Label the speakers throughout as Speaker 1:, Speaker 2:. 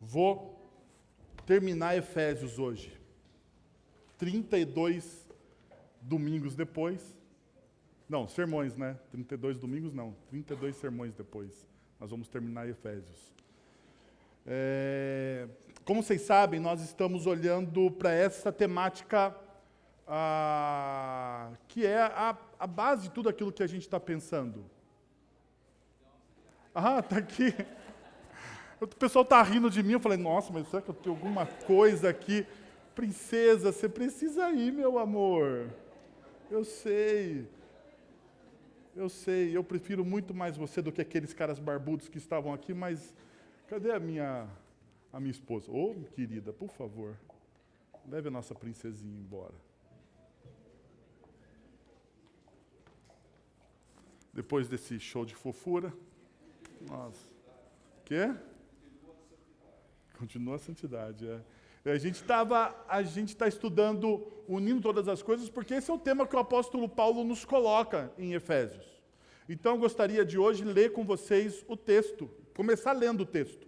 Speaker 1: Vou terminar Efésios hoje. 32 domingos depois. Não, sermões, né? 32 domingos não. 32 sermões depois. Nós vamos terminar Efésios. Como vocês sabem, nós estamos olhando para essa temática que é a base de tudo aquilo que a gente está pensando. Está aqui. O pessoal está rindo de mim, eu falei, nossa, mas será que eu tenho alguma coisa aqui? Princesa, você precisa ir, meu amor. Eu sei, eu prefiro muito mais você do que aqueles caras barbudos que estavam aqui, mas cadê a minha esposa? Ô, querida, por favor, leve a nossa princesinha embora. Depois desse show de fofura, nossa, quê? Continua a santidade, A gente está estudando, unindo todas as coisas, porque esse é o tema que o apóstolo Paulo nos coloca em Efésios. Então, eu gostaria de hoje ler com vocês o texto, começar lendo o texto.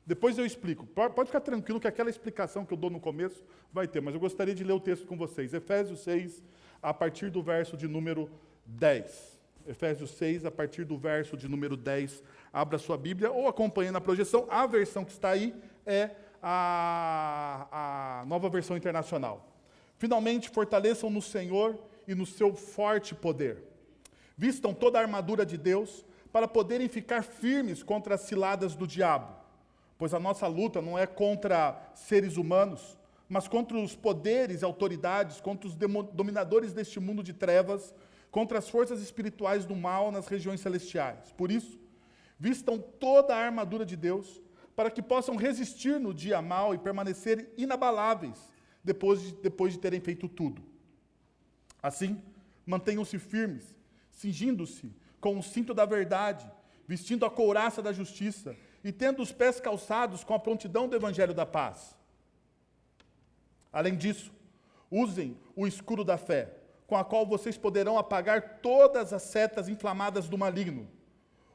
Speaker 1: Depois eu explico. Pode ficar tranquilo que aquela explicação que eu dou no começo vai ter, mas eu gostaria de ler o texto com vocês. Efésios 6, a partir do verso de número 10. Efésios 6, a partir do verso de número 10. Abra sua Bíblia ou acompanhe na projeção. A versão que está aí é a Nova Versão Internacional. Finalmente, fortaleçam no Senhor e no seu forte poder. Vistam toda a armadura de Deus para poderem ficar firmes contra as ciladas do diabo. Pois a nossa luta não é contra seres humanos, mas contra os poderes e autoridades, contra os dominadores deste mundo de trevas, contra as forças espirituais do mal nas regiões celestiais. Por isso, vistam toda a armadura de Deus, para que possam resistir no dia mau e permanecer inabaláveis depois de terem feito tudo. Assim, mantenham-se firmes, cingindo-se com o cinto da verdade, vestindo a couraça da justiça e tendo os pés calçados com a prontidão do evangelho da paz. Além disso, usem o escudo da fé, com a qual vocês poderão apagar todas as setas inflamadas do maligno.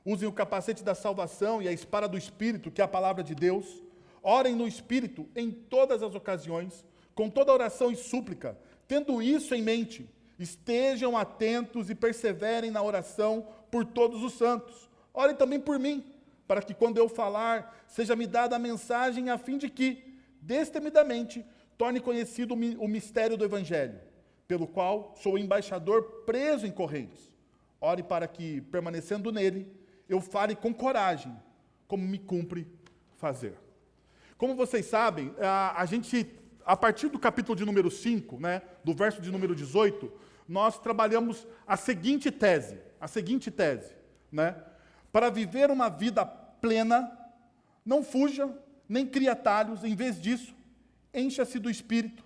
Speaker 1: Usem o capacete da salvação e a espada do Espírito, que é a palavra de Deus. Orem no Espírito em todas as ocasiões, com toda oração e súplica. Tendo isso em mente, estejam atentos e perseverem na oração por todos os santos. Orem também por mim, para que quando eu falar, seja-me dada a mensagem a fim de que, destemidamente, torne conhecido o mistério do Evangelho, pelo qual sou embaixador preso em correios. Ore para que, permanecendo nele, eu fale com coragem, como me cumpre fazer. Como vocês sabem, a gente, a partir do capítulo de número 5, do verso de número 18, nós trabalhamos a seguinte tese, para viver uma vida plena, não fuja, nem crie atalhos, em vez disso, encha-se do Espírito,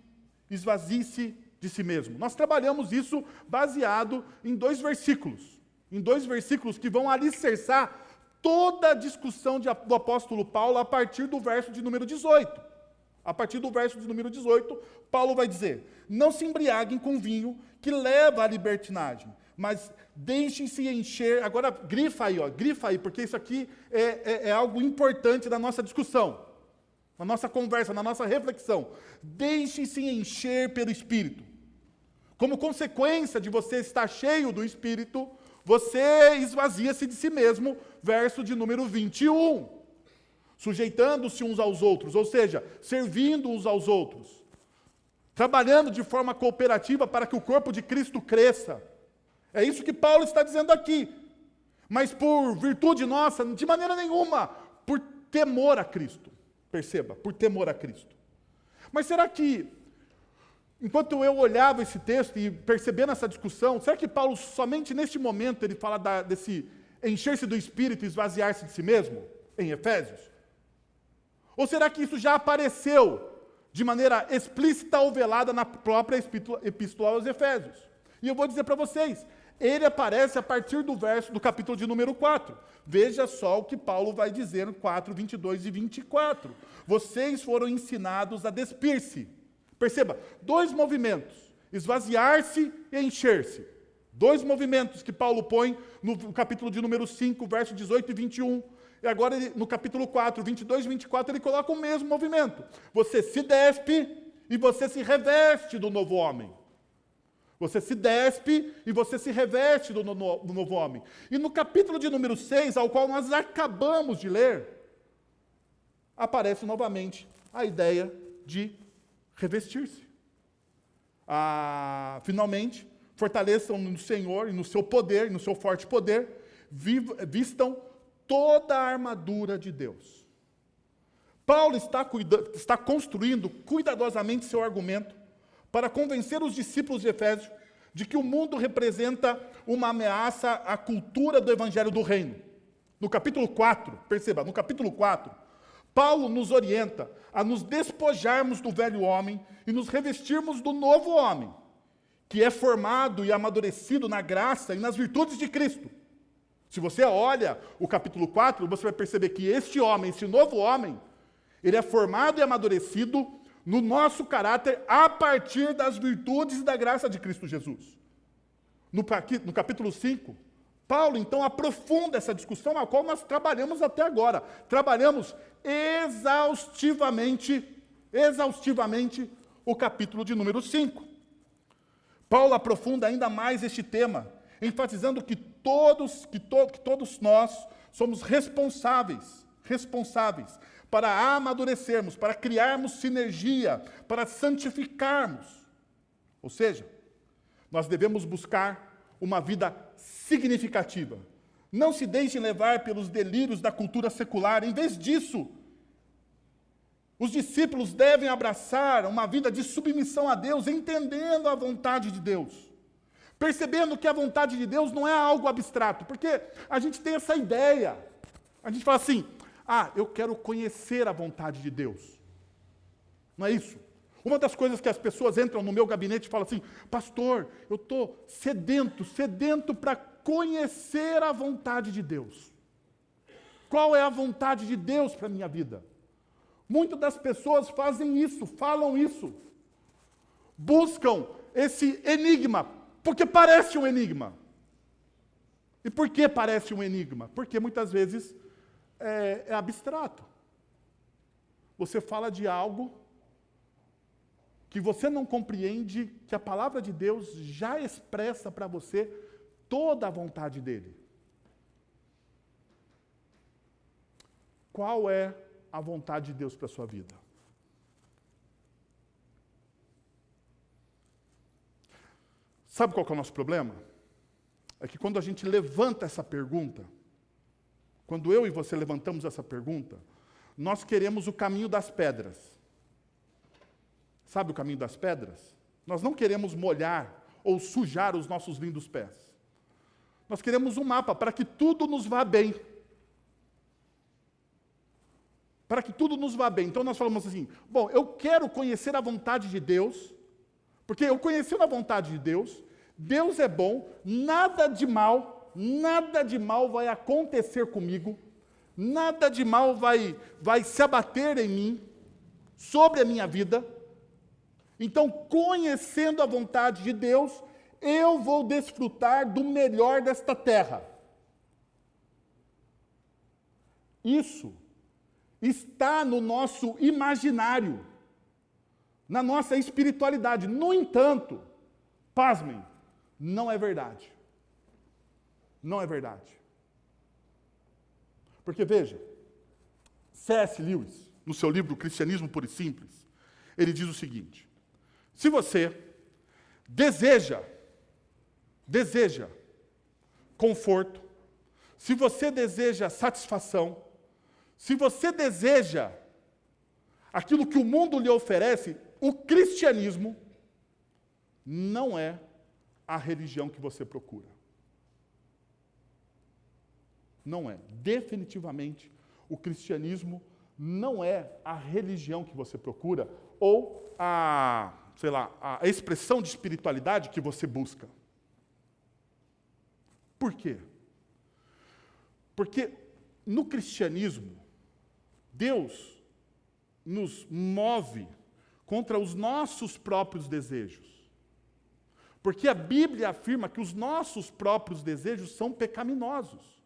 Speaker 1: esvazie-se de si mesmo. Nós trabalhamos isso baseado em dois versículos que vão alicerçar toda a discussão do apóstolo Paulo a partir do verso de número 18. A partir do verso de número 18, Paulo vai dizer, não se embriaguem com vinho que leva à libertinagem, mas deixem-se encher, agora grifa aí, porque isso aqui é algo importante da nossa discussão, na nossa conversa, na nossa reflexão. Deixem-se encher pelo Espírito. Como consequência de você estar cheio do Espírito, você esvazia-se de si mesmo, verso de número 21. Sujeitando-se uns aos outros, ou seja, servindo uns aos outros. Trabalhando de forma cooperativa para que o corpo de Cristo cresça. É isso que Paulo está dizendo aqui. Mas por virtude nossa, de maneira nenhuma, por temor a Cristo. Perceba, por temor a Cristo. Mas será que, enquanto eu olhava esse texto e percebendo essa discussão, será que Paulo, somente neste momento, ele fala desse encher-se do Espírito e esvaziar-se de si mesmo, em Efésios? Ou será que isso já apareceu de maneira explícita ou velada na própria epístola aos Efésios? E eu vou dizer para vocês, ele aparece a partir do capítulo de número 4. Veja só o que Paulo vai dizer no 4, 22 e 24. Vocês foram ensinados a despir-se. Perceba, dois movimentos, esvaziar-se e encher-se. Dois movimentos que Paulo põe no capítulo de número 5, verso 18 e 21. E agora, no capítulo 4, 22 e 24, ele coloca o mesmo movimento. Você se despe e você se reveste do novo homem. Você se despe e você se reveste do novo homem. E no capítulo de número 6, ao qual nós acabamos de ler, aparece novamente a ideia de revestir-se. Finalmente, fortaleçam no Senhor e no seu poder, e no seu forte poder, vistam toda a armadura de Deus. Paulo está construindo cuidadosamente seu argumento para convencer os discípulos de Efésio de que o mundo representa uma ameaça à cultura do evangelho do reino. No capítulo 4, perceba, no capítulo 4, Paulo nos orienta a nos despojarmos do velho homem e nos revestirmos do novo homem, que é formado e amadurecido na graça e nas virtudes de Cristo. Se você olha o capítulo 4, você vai perceber que este homem, esse novo homem, ele é formado e amadurecido no nosso caráter a partir das virtudes e da graça de Cristo Jesus. No capítulo 5, Paulo, então, aprofunda essa discussão a qual nós trabalhamos até agora. Trabalhamos exaustivamente o capítulo de número 5. Paulo aprofunda ainda mais este tema, enfatizando que todos nós somos responsáveis para amadurecermos, para criarmos sinergia, para santificarmos. Ou seja, nós devemos buscar uma vida significativa. Não se deixem levar pelos delírios da cultura secular. Em vez disso, os discípulos devem abraçar uma vida de submissão a Deus, entendendo a vontade de Deus. Percebendo que a vontade de Deus não é algo abstrato, porque a gente tem essa ideia. A gente fala assim, eu quero conhecer a vontade de Deus. Não é isso? Uma das coisas que as pessoas entram no meu gabinete e falam assim, pastor, eu estou sedento para conhecer a vontade de Deus. Qual é a vontade de Deus para a minha vida? Muitas das pessoas fazem isso, falam isso. Buscam esse enigma, porque parece um enigma. E por que parece um enigma? Porque muitas vezes é abstrato. Você fala de algo que você não compreende, que a palavra de Deus já expressa para você toda a vontade dele. Qual é a vontade de Deus para a sua vida? Sabe qual que é o nosso problema? É que quando a gente levanta essa pergunta, quando eu e você levantamos essa pergunta, nós queremos o caminho das pedras. Sabe o caminho das pedras? Nós não queremos molhar ou sujar os nossos lindos pés. Nós queremos um mapa para que tudo nos vá bem. Para que tudo nos vá bem. Então nós falamos assim, bom, eu quero conhecer a vontade de Deus, porque eu conhecendo a vontade de Deus, Deus é bom, nada de mal vai acontecer comigo, nada de mal vai se abater em mim, sobre a minha vida. Então, conhecendo a vontade de Deus, eu vou desfrutar do melhor desta terra. Isso está no nosso imaginário, na nossa espiritualidade. No entanto, pasmem, não é verdade. Não é verdade. Porque, veja, C.S. Lewis, no seu livro Cristianismo Puro e Simples, ele diz o seguinte, se você deseja conforto, se você deseja satisfação, se você deseja aquilo que o mundo lhe oferece, o cristianismo não é a religião que você procura. Não é. Definitivamente, o cristianismo não é a religião que você procura ou a expressão de espiritualidade que você busca. Por quê? Porque no cristianismo, Deus nos move contra os nossos próprios desejos. Porque a Bíblia afirma que os nossos próprios desejos são pecaminosos.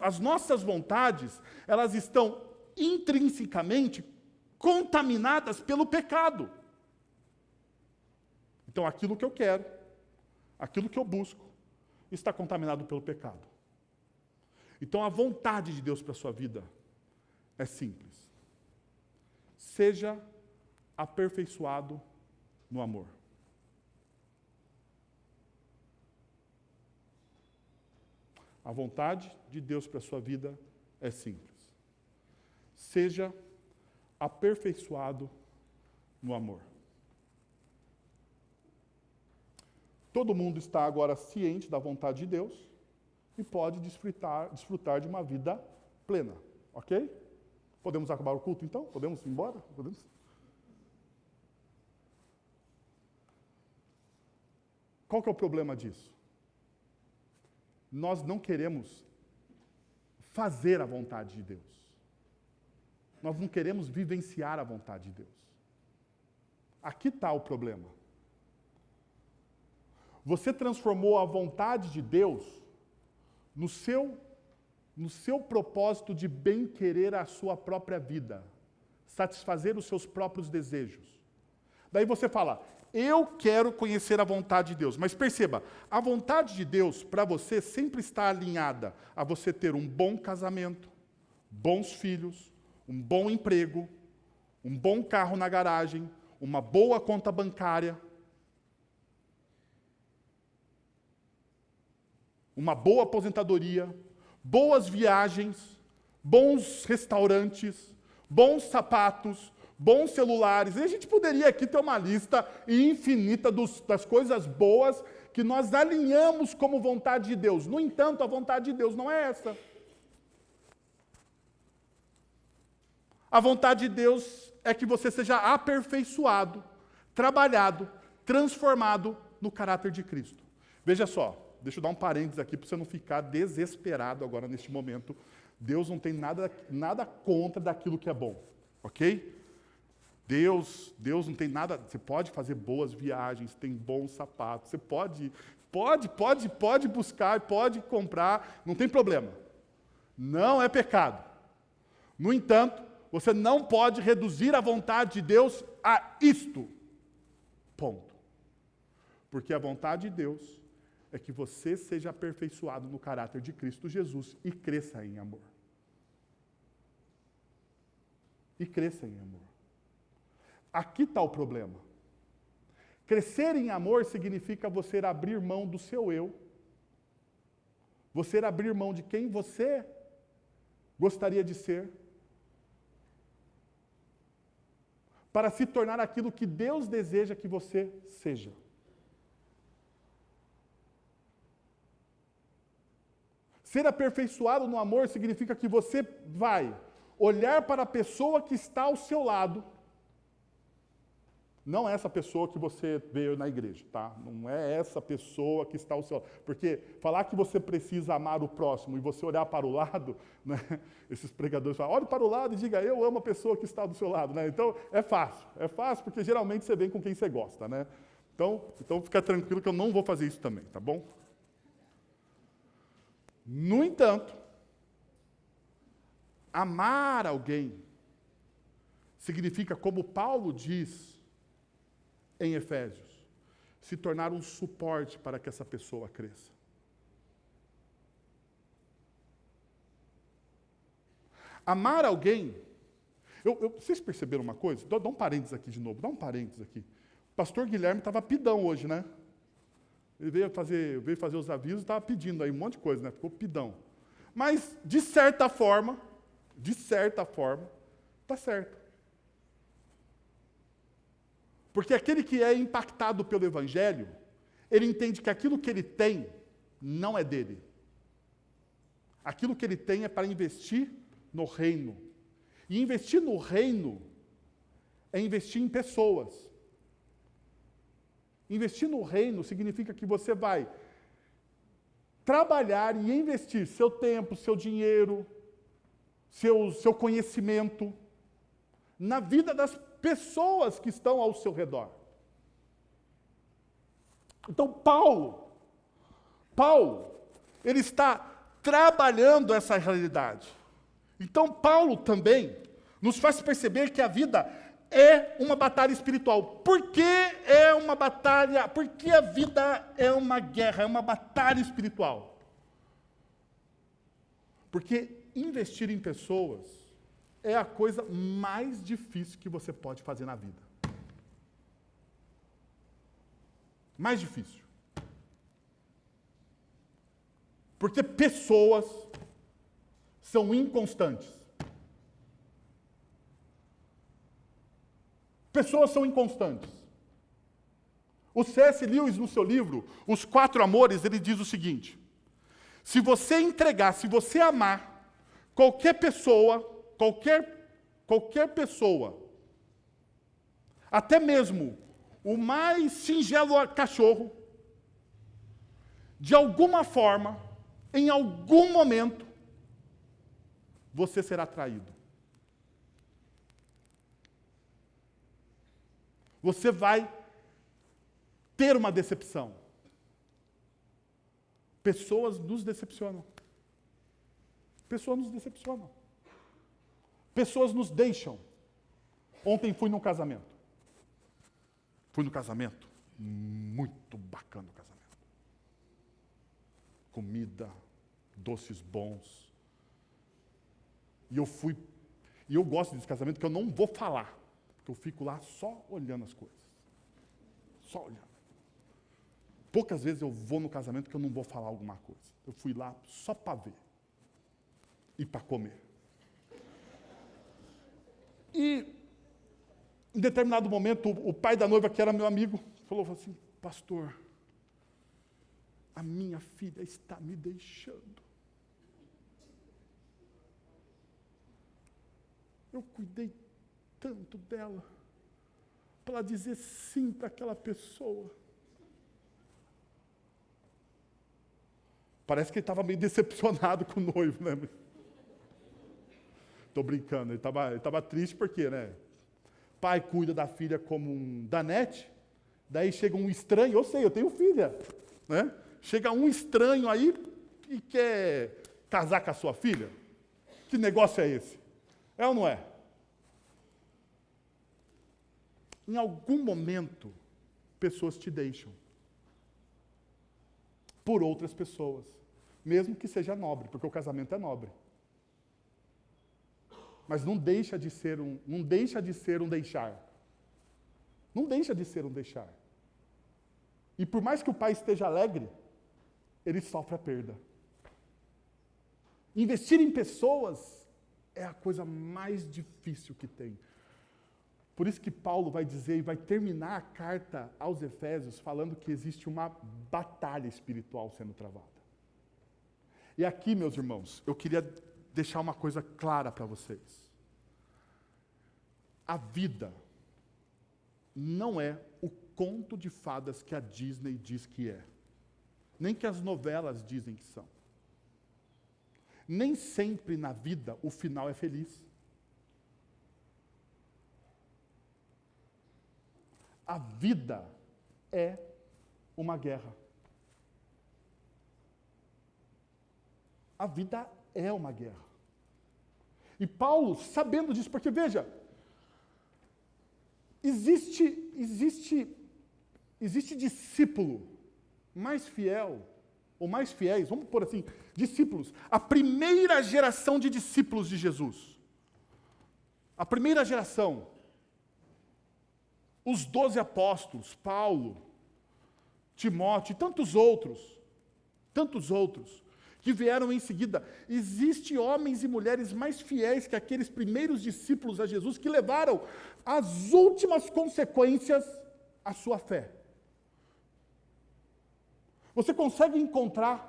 Speaker 1: As nossas vontades, elas estão intrinsecamente contaminadas pelo pecado. Então, aquilo que eu quero, aquilo que eu busco, está contaminado pelo pecado. Então, a vontade de Deus para a sua vida é simples. Seja aperfeiçoado no amor. A vontade de Deus para a sua vida é simples. Seja aperfeiçoado no amor. Todo mundo está agora ciente da vontade de Deus e pode desfrutar de uma vida plena, ok? Podemos acabar o culto então? Podemos ir embora? Podemos? Qual que é o problema disso? Nós não queremos fazer a vontade de Deus. Nós não queremos vivenciar a vontade de Deus. Aqui está o problema. Você transformou a vontade de Deus no seu propósito de bem-querer a sua própria vida, satisfazer os seus próprios desejos. Daí você fala, eu quero conhecer a vontade de Deus. Mas perceba, a vontade de Deus para você sempre está alinhada a você ter um bom casamento, bons filhos, um bom emprego, um bom carro na garagem, uma boa conta bancária, uma boa aposentadoria, boas viagens, bons restaurantes, bons sapatos, bons celulares. E a gente poderia aqui ter uma lista infinita das coisas boas que nós alinhamos como vontade de Deus. No entanto, a vontade de Deus não é essa. A vontade de Deus é que você seja aperfeiçoado, trabalhado, transformado no caráter de Cristo. Veja só, deixa eu dar um parênteses aqui para você não ficar desesperado agora neste momento. Deus não tem nada contra daquilo que é bom, ok? Deus não tem nada. Você pode fazer boas viagens, tem bons sapatos, você pode buscar, pode comprar, não tem problema. Não é pecado. No entanto, você não pode reduzir a vontade de Deus a isto. Ponto. Porque a vontade de Deus é que você seja aperfeiçoado no caráter de Cristo Jesus e cresça em amor. E cresça em amor. Aqui está o problema. Crescer em amor significa você abrir mão do seu eu, você abrir mão de quem você gostaria de ser, para se tornar aquilo que Deus deseja que você seja. Ser aperfeiçoado no amor significa que você vai olhar para a pessoa que está ao seu lado. Não é essa pessoa que você veio na igreja, tá? Não é essa pessoa que está ao seu lado. Porque falar que você precisa amar o próximo e você olhar para o lado, né? Esses pregadores falam, olhe para o lado e diga, eu amo a pessoa que está do seu lado, né? Então, é fácil porque geralmente você vem com quem você gosta, né? Então fica tranquilo que eu não vou fazer isso também, tá bom? No entanto, amar alguém significa, como Paulo diz em Efésios, se tornar um suporte para que essa pessoa cresça. Amar alguém... vocês perceberam uma coisa? Dá um parênteses aqui de novo, dá um parênteses aqui. O pastor Guilherme estava pidão hoje, né? Ele veio fazer os avisos, estava pedindo aí um monte de coisa, né? Ficou pidão. Mas, de certa forma, está certo. Porque aquele que é impactado pelo Evangelho, ele entende que aquilo que ele tem não é dele. Aquilo que ele tem é para investir no reino. E investir no reino é investir em pessoas. Investir no reino significa que você vai trabalhar e investir seu tempo, seu dinheiro, seu conhecimento na vida das pessoas que estão ao seu redor. Então, Paulo, ele está trabalhando essa realidade. Então, Paulo também nos faz perceber que a vida é uma batalha espiritual. Por que é uma batalha? Porque a vida é uma guerra, é uma batalha espiritual. Porque investir em pessoas é a coisa mais difícil que você pode fazer na vida. Mais difícil. Porque pessoas são inconstantes. Pessoas são inconstantes. O C.S. Lewis, no seu livro, Os Quatro Amores, ele diz o seguinte: se você entregar, se você amar qualquer pessoa, até mesmo o mais singelo cachorro, de alguma forma, em algum momento, você será traído. Você vai ter uma decepção. Pessoas nos decepcionam. Pessoas nos decepcionam. Pessoas nos deixam. Ontem fui num casamento. Muito bacana o casamento. Comida, doces bons. E eu gosto desse casamento que eu não vou falar, porque eu fico lá só olhando as coisas. Só olhando. Poucas vezes eu vou no casamento que eu não vou falar alguma coisa. Eu fui lá só para ver. E para comer. E, em determinado momento, o pai da noiva, que era meu amigo, falou assim: pastor, a minha filha está me deixando. Eu cuidei tanto dela, para ela dizer sim para aquela pessoa. Parece que ele estava meio decepcionado com o noivo, né? Estou brincando, ele estava triste porque, né? Pai cuida da filha como um danete, daí chega um estranho, eu sei, eu tenho filha, né? Chega um estranho aí e quer casar com a sua filha. Que negócio é esse? É ou não é? Em algum momento, pessoas te deixam por outras pessoas, mesmo que seja nobre, porque o casamento é nobre. Mas não deixa de ser um deixar. Não deixa de ser um deixar. E por mais que o pai esteja alegre, ele sofre a perda. Investir em pessoas é a coisa mais difícil que tem. Por isso que Paulo vai dizer e vai terminar a carta aos Efésios falando que existe uma batalha espiritual sendo travada. E aqui, meus irmãos, eu queria deixar uma coisa clara para vocês. A vida não é o conto de fadas que a Disney diz que é, nem que as novelas dizem que são. Nem sempre na vida o final é feliz. A vida é uma guerra. A vida é uma guerra. E Paulo, sabendo disso, porque veja, existe discípulo mais fiel, ou mais fiéis, vamos pôr assim, discípulos. A primeira geração de discípulos de Jesus. A primeira geração. Os 12 apóstolos, Paulo, Timóteo e tantos outros, que vieram em seguida. Existem homens e mulheres mais fiéis que aqueles primeiros discípulos a Jesus que levaram as últimas consequências à sua fé. Você consegue encontrar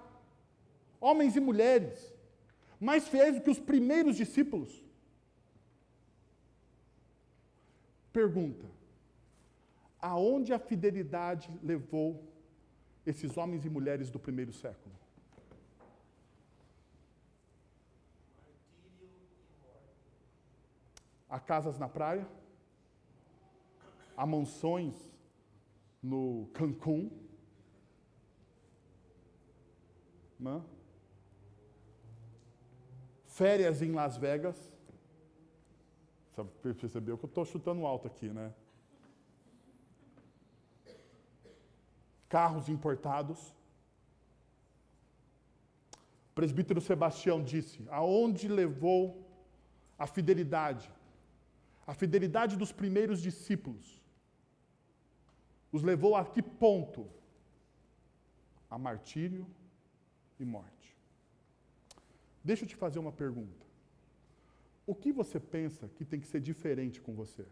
Speaker 1: homens e mulheres mais fiéis do que os primeiros discípulos? Pergunta: aonde a fidelidade levou esses homens e mulheres do primeiro século? A casas na praia, a mansões no Cancún, né? férias em Las Vegas. Você percebeu que eu estou chutando alto aqui, né? Carros importados. O presbítero Sebastião disse, aonde levou a fidelidade dos primeiros discípulos, os levou a que ponto? A martírio e morte. Deixa eu te fazer uma pergunta. O que você pensa que tem que ser diferente com você?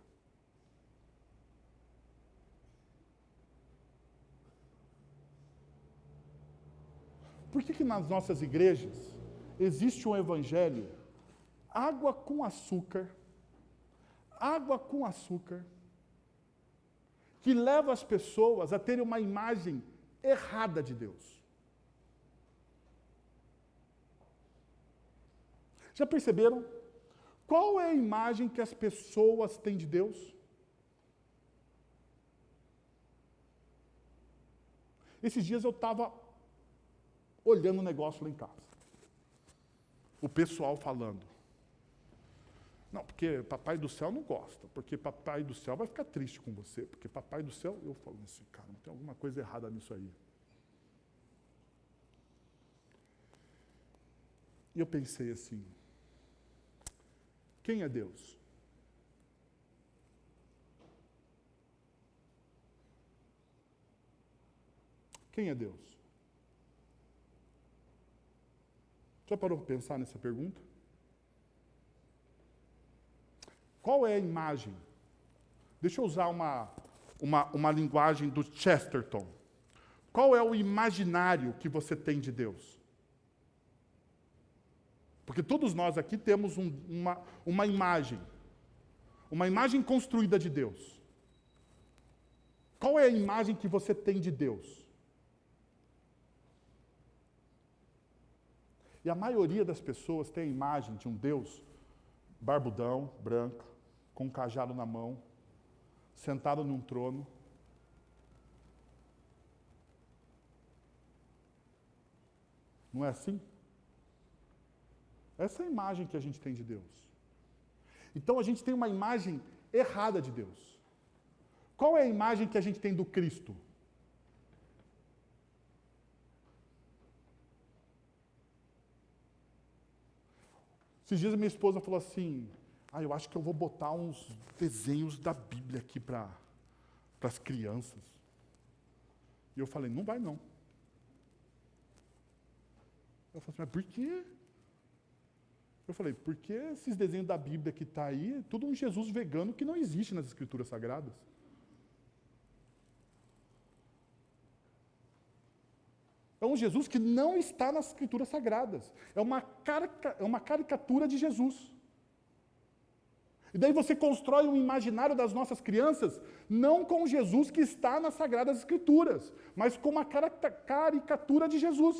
Speaker 1: Por que nas nossas igrejas existe um evangelho água com açúcar, que leva as pessoas a terem uma imagem errada de Deus? Já perceberam? Qual é a imagem que as pessoas têm de Deus? Esses dias eu estava olhando um negócio lá em casa. O pessoal falando. Não, porque papai do céu não gosta, porque papai do céu vai ficar triste com você, porque papai do céu... Eu falo assim, cara, não tem alguma coisa errada nisso aí. E eu pensei assim, quem é Deus? Quem é Deus? Já parou para pensar nessa pergunta? Qual é a imagem? Deixa eu usar uma linguagem do Chesterton. Qual é o imaginário que você tem de Deus? Porque todos nós aqui temos uma imagem construída de Deus. Qual é a imagem que você tem de Deus? E a maioria das pessoas tem a imagem de um Deus barbudão, branco, com um cajado na mão, sentado num trono. Não é assim? Essa é a imagem que a gente tem de Deus. Então a gente tem uma imagem errada de Deus. Qual é a imagem que a gente tem do Cristo? Esses dias minha esposa falou assim, eu acho que eu vou botar uns desenhos da Bíblia aqui para as crianças. E eu falei, não vai não. Eu falei assim, mas por quê? Eu falei, porque esses desenhos da Bíblia que está aí, é tudo um Jesus vegano que não existe nas Escrituras Sagradas. É um Jesus que não está nas Escrituras Sagradas. É uma caricatura de Jesus. E daí você constrói um imaginário das nossas crianças, não com Jesus que está nas Sagradas Escrituras, mas com uma caricatura de Jesus.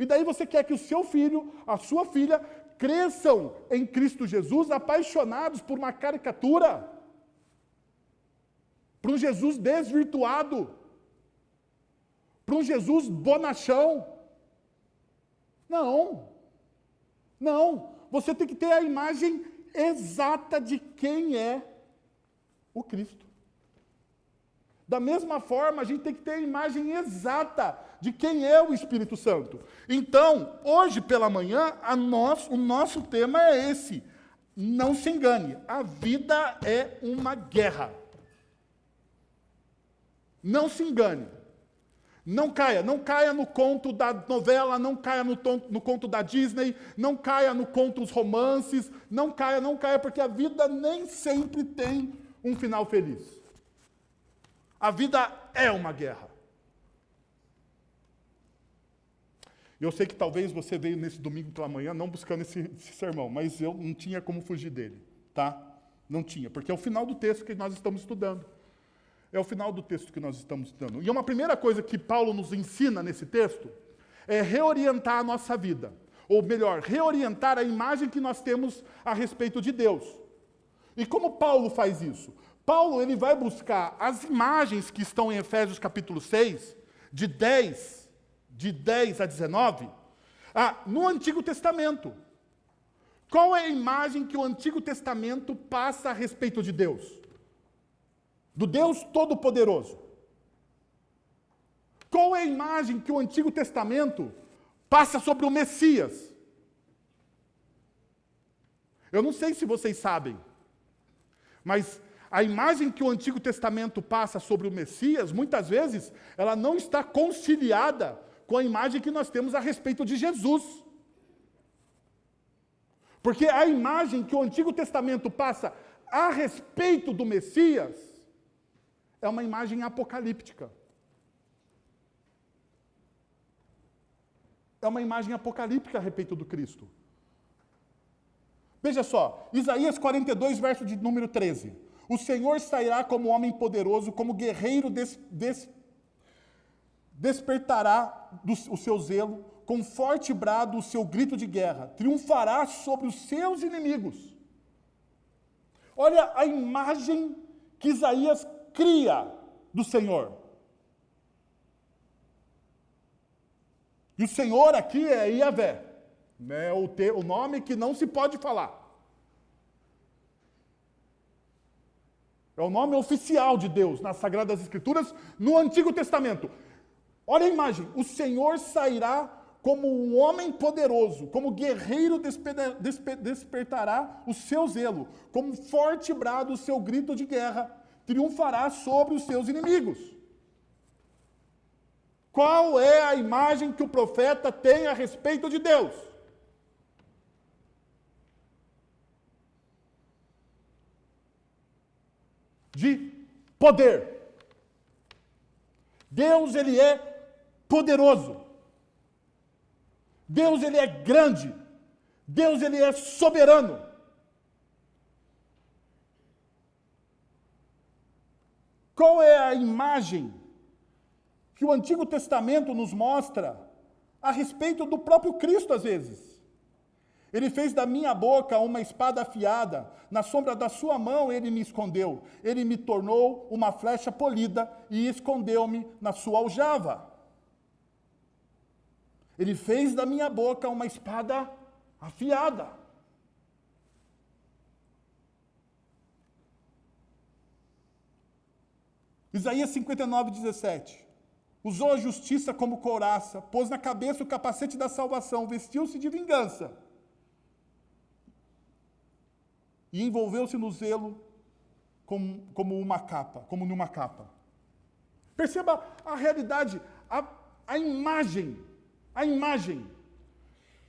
Speaker 1: E daí você quer que o seu filho, a sua filha, cresçam em Cristo Jesus, apaixonados por uma caricatura, por um Jesus desvirtuado, para um Jesus bonachão. Não. Você tem que ter a imagem exata de quem é o Cristo. Da mesma forma, a gente tem que ter a imagem exata de quem é o Espírito Santo. Então, hoje pela manhã, o nosso tema é esse. Não se engane, a vida é uma guerra. Não se engane. Não caia no conto da novela, não caia no conto da Disney, não caia no conto dos romances, não caia, porque a vida nem sempre tem um final feliz. A vida é uma guerra. Eu sei que talvez você veio nesse domingo pela manhã não buscando esse sermão, mas eu não tinha como fugir dele, tá? Não tinha, porque é o final do texto que nós estamos estudando. É o final do texto que nós estamos estudando. E uma primeira coisa que Paulo nos ensina nesse texto é reorientar a nossa vida. Ou melhor, reorientar a imagem que nós temos a respeito de Deus. E como Paulo faz isso? Paulo ele vai buscar as imagens que estão em Efésios capítulo 6, de 10 a 19, No Antigo Testamento, qual é a imagem que o Antigo Testamento passa a respeito de Deus? Do Deus Todo-Poderoso. Qual é a imagem que o Antigo Testamento passa sobre o Messias? Eu não sei se vocês sabem, mas a imagem que o Antigo Testamento passa sobre o Messias, muitas vezes, ela não está conciliada com a imagem que nós temos a respeito de Jesus. Porque a imagem que o Antigo Testamento passa a respeito do Messias é uma imagem apocalíptica. É uma imagem apocalíptica a respeito do Cristo. Veja só, Isaías 42, verso de número 13. O Senhor sairá como homem poderoso, como guerreiro despertará o seu zelo, com forte brado o seu grito de guerra, triunfará sobre os seus inimigos. Olha a imagem que Isaías cria do Senhor. E o Senhor aqui é Yahvé, né? O nome que não se pode falar. É o nome oficial de Deus nas Sagradas Escrituras, no Antigo Testamento. Olha a imagem. O Senhor sairá como um homem poderoso, como guerreiro despertará o seu zelo, como forte brado o seu grito de guerra, triunfará sobre os seus inimigos. Qual é a imagem que o profeta tem a respeito de Deus? De poder. Deus, ele é poderoso. Deus, ele é grande. Deus, ele é soberano. Qual é a imagem que o Antigo Testamento nos mostra a respeito do próprio Cristo, às vezes? Ele fez da minha boca uma espada afiada, na sombra da sua mão ele me escondeu. Ele me tornou uma flecha polida e escondeu-me na sua aljava. Ele fez da minha boca uma espada afiada. Isaías 59, 17. Usou a justiça como couraça, pôs na cabeça o capacete da salvação, vestiu-se de vingança e envolveu-se no zelo como uma capa, como numa capa. Perceba a realidade, a imagem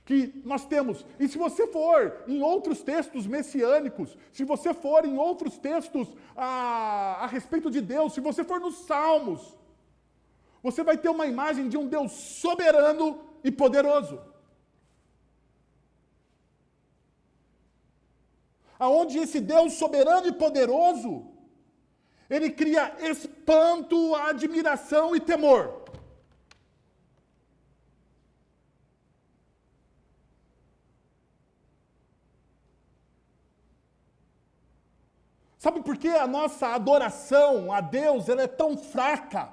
Speaker 1: que nós temos. E se você for em outros textos messiânicos, se você for em outros textos a respeito de Deus, se você for nos Salmos, você vai ter uma imagem de um Deus soberano e poderoso. Aonde esse Deus soberano e poderoso, ele cria espanto, admiração e temor. Sabe por que a nossa adoração a Deus ela é tão fraca?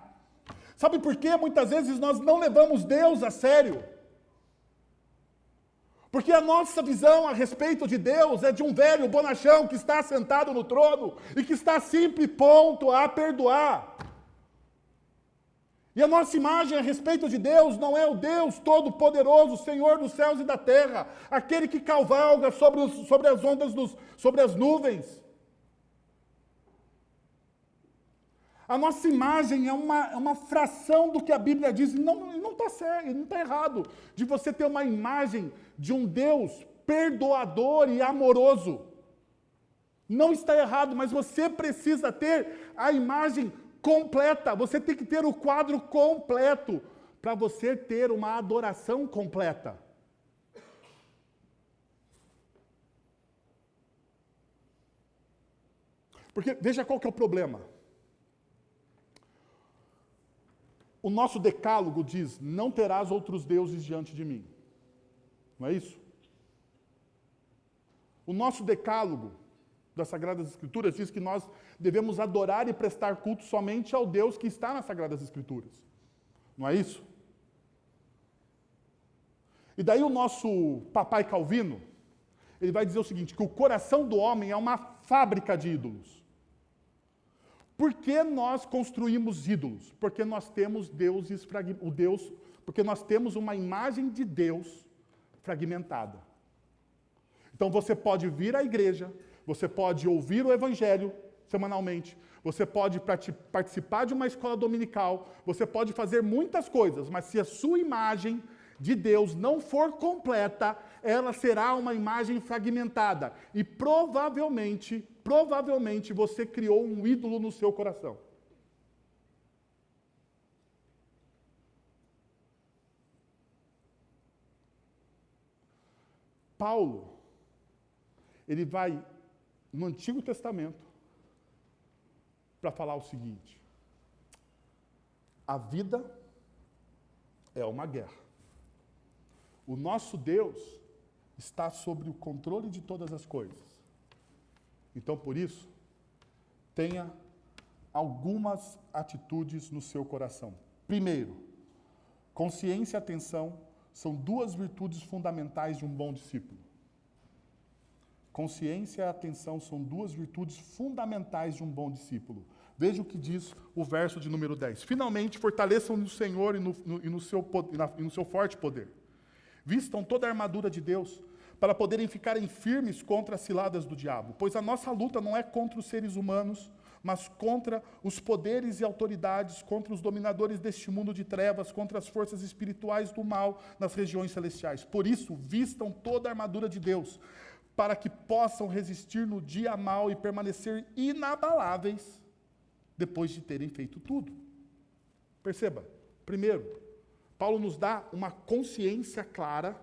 Speaker 1: Sabe por que muitas vezes nós não levamos Deus a sério? Porque a nossa visão a respeito de Deus é de um velho bonachão que está sentado no trono e que está sempre pronto a perdoar. E a nossa imagem a respeito de Deus não é o Deus Todo-Poderoso, Senhor dos céus e da terra, aquele que cavalga sobre as ondas, sobre as nuvens. A nossa imagem é uma fração do que a Bíblia diz, e não está certo, não está errado, de você ter uma imagem de um Deus perdoador e amoroso. Não está errado, mas você precisa ter a imagem completa, você tem que ter o quadro completo, para você ter uma adoração completa. Porque, veja qual que é o problema. O nosso decálogo diz, não terás outros deuses diante de mim. Não é isso? O nosso decálogo das Sagradas Escrituras diz que nós devemos adorar e prestar culto somente ao Deus que está nas Sagradas Escrituras. Não é isso? E daí o nosso papai Calvino, ele vai dizer o seguinte, que o coração do homem é uma fábrica de ídolos. Por que nós construímos ídolos? Porque nós temos porque nós temos uma imagem de Deus fragmentada. Então você pode vir à igreja, você pode ouvir o evangelho semanalmente, você pode participar de uma escola dominical, você pode fazer muitas coisas, mas se a sua imagem de Deus não for completa, ela será uma imagem fragmentada. E provavelmente você criou um ídolo no seu coração. Paulo, ele vai no Antigo Testamento para falar o seguinte: a vida é uma guerra. O nosso Deus está sob o controle de todas as coisas. Então, por isso, tenha algumas atitudes no seu coração. Primeiro, consciência e atenção são duas virtudes fundamentais de um bom discípulo. Consciência e atenção são duas virtudes fundamentais de um bom discípulo. Veja o que diz o verso de número 10. Finalmente, fortaleçam no Senhor e no seu forte poder. Vistam toda a armadura de Deus, para poderem ficarem firmes contra as ciladas do diabo. Pois a nossa luta não é contra os seres humanos, mas contra os poderes e autoridades, contra os dominadores deste mundo de trevas, contra as forças espirituais do mal nas regiões celestiais. Por isso, vistam toda a armadura de Deus, para que possam resistir no dia mau e permanecer inabaláveis depois de terem feito tudo. Perceba, primeiro, Paulo nos dá uma consciência clara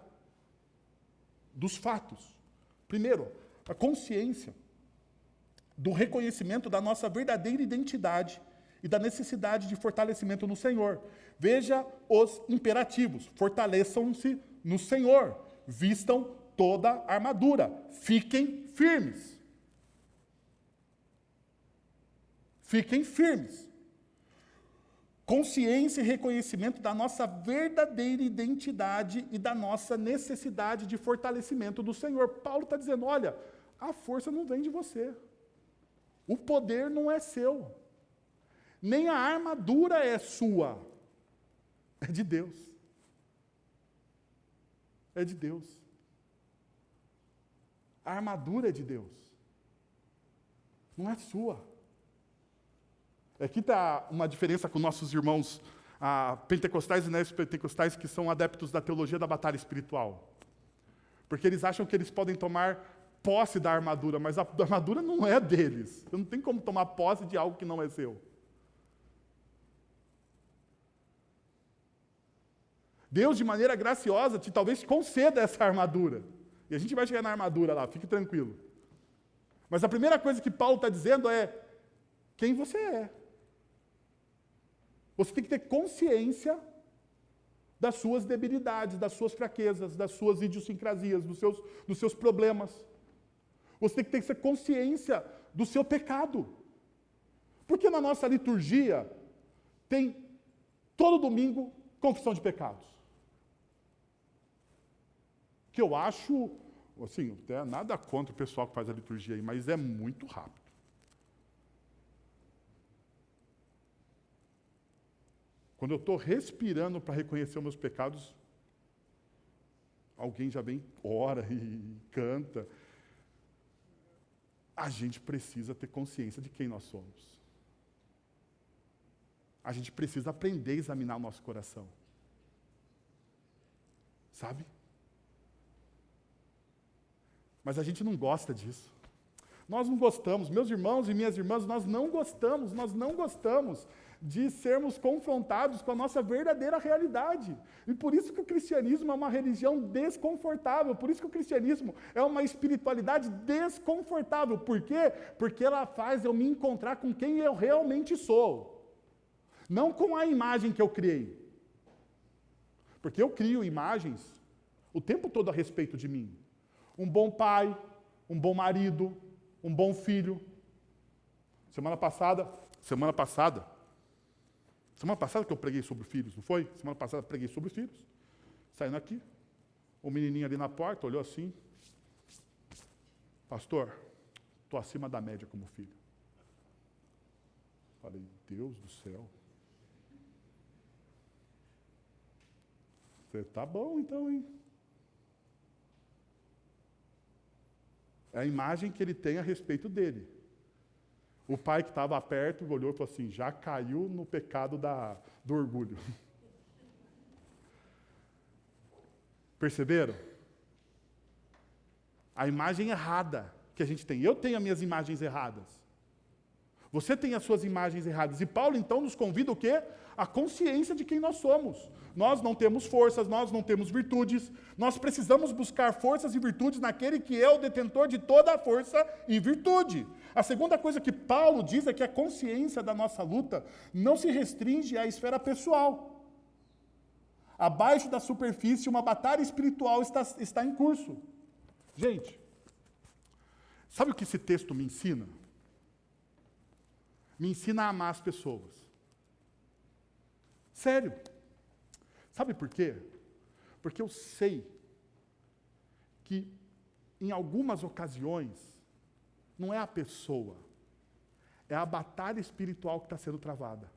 Speaker 1: dos fatos. Primeiro, a consciência do reconhecimento da nossa verdadeira identidade e da necessidade de fortalecimento no Senhor. Veja os imperativos. Fortaleçam-se no Senhor. Vistam toda a armadura. Fiquem firmes. Fiquem firmes. Consciência e reconhecimento da nossa verdadeira identidade e da nossa necessidade de fortalecimento do Senhor. Paulo está dizendo, olha, a força não vem de você. O poder não é seu. Nem a armadura é sua. É de Deus. É de Deus. A armadura é de Deus. Não é sua. Aqui está uma diferença com nossos irmãos pentecostais e neopentecostais que são adeptos da teologia da batalha espiritual. Porque eles acham que eles podem tomar posse da armadura, mas a armadura não é deles. Você não tem como tomar posse de algo que não é seu. Deus, de maneira graciosa, talvez te conceda essa armadura. E a gente vai chegar na armadura lá, fique tranquilo. Mas a primeira coisa que Paulo está dizendo é quem você é. Você tem que ter consciência das suas debilidades, das suas fraquezas, das suas idiosincrasias, dos seus problemas. Você tem que ter consciência do seu pecado. Porque na nossa liturgia tem, todo domingo, confissão de pecados. Que eu acho, assim, nada contra o pessoal que faz a liturgia aí, mas é muito rápido. Quando eu estou respirando para reconhecer os meus pecados, alguém já vem, ora e canta. A gente precisa ter consciência de quem nós somos. A gente precisa aprender a examinar o nosso coração. Sabe? Mas a gente não gosta disso. Nós não gostamos, meus irmãos e minhas irmãs, nós não gostamos de sermos confrontados com a nossa verdadeira realidade. E por isso que o cristianismo é uma religião desconfortável, por isso que o cristianismo é uma espiritualidade desconfortável. Por quê? Porque ela faz eu me encontrar com quem eu realmente sou, não com a imagem que eu criei. Porque eu crio imagens o tempo todo a respeito de mim. Um bom pai, um bom marido, um bom filho. Semana passada que eu preguei sobre filhos, não foi? Semana passada eu preguei sobre filhos, saindo aqui. O menininho ali na porta olhou assim. Pastor, estou acima da média como filho. Falei, Deus do céu. Você tá bom então, hein? É a imagem que ele tem a respeito dele. O pai que estava perto olhou e falou assim, já caiu no pecado do orgulho. Perceberam? A imagem errada que a gente tem. Eu tenho as minhas imagens erradas. Você tem as suas imagens erradas. E Paulo, então, nos convida o quê? A consciência de quem nós somos. Nós não temos forças, nós não temos virtudes. Nós precisamos buscar forças e virtudes naquele que é o detentor de toda a força e virtude. A segunda coisa que Paulo diz é que a consciência da nossa luta não se restringe à esfera pessoal. Abaixo da superfície, uma batalha espiritual está em curso. Gente, sabe o que esse texto me ensina? Me ensina a amar as pessoas. Sério. Sabe por quê? Porque eu sei que, em algumas ocasiões, não é a pessoa, é a batalha espiritual que está sendo travada.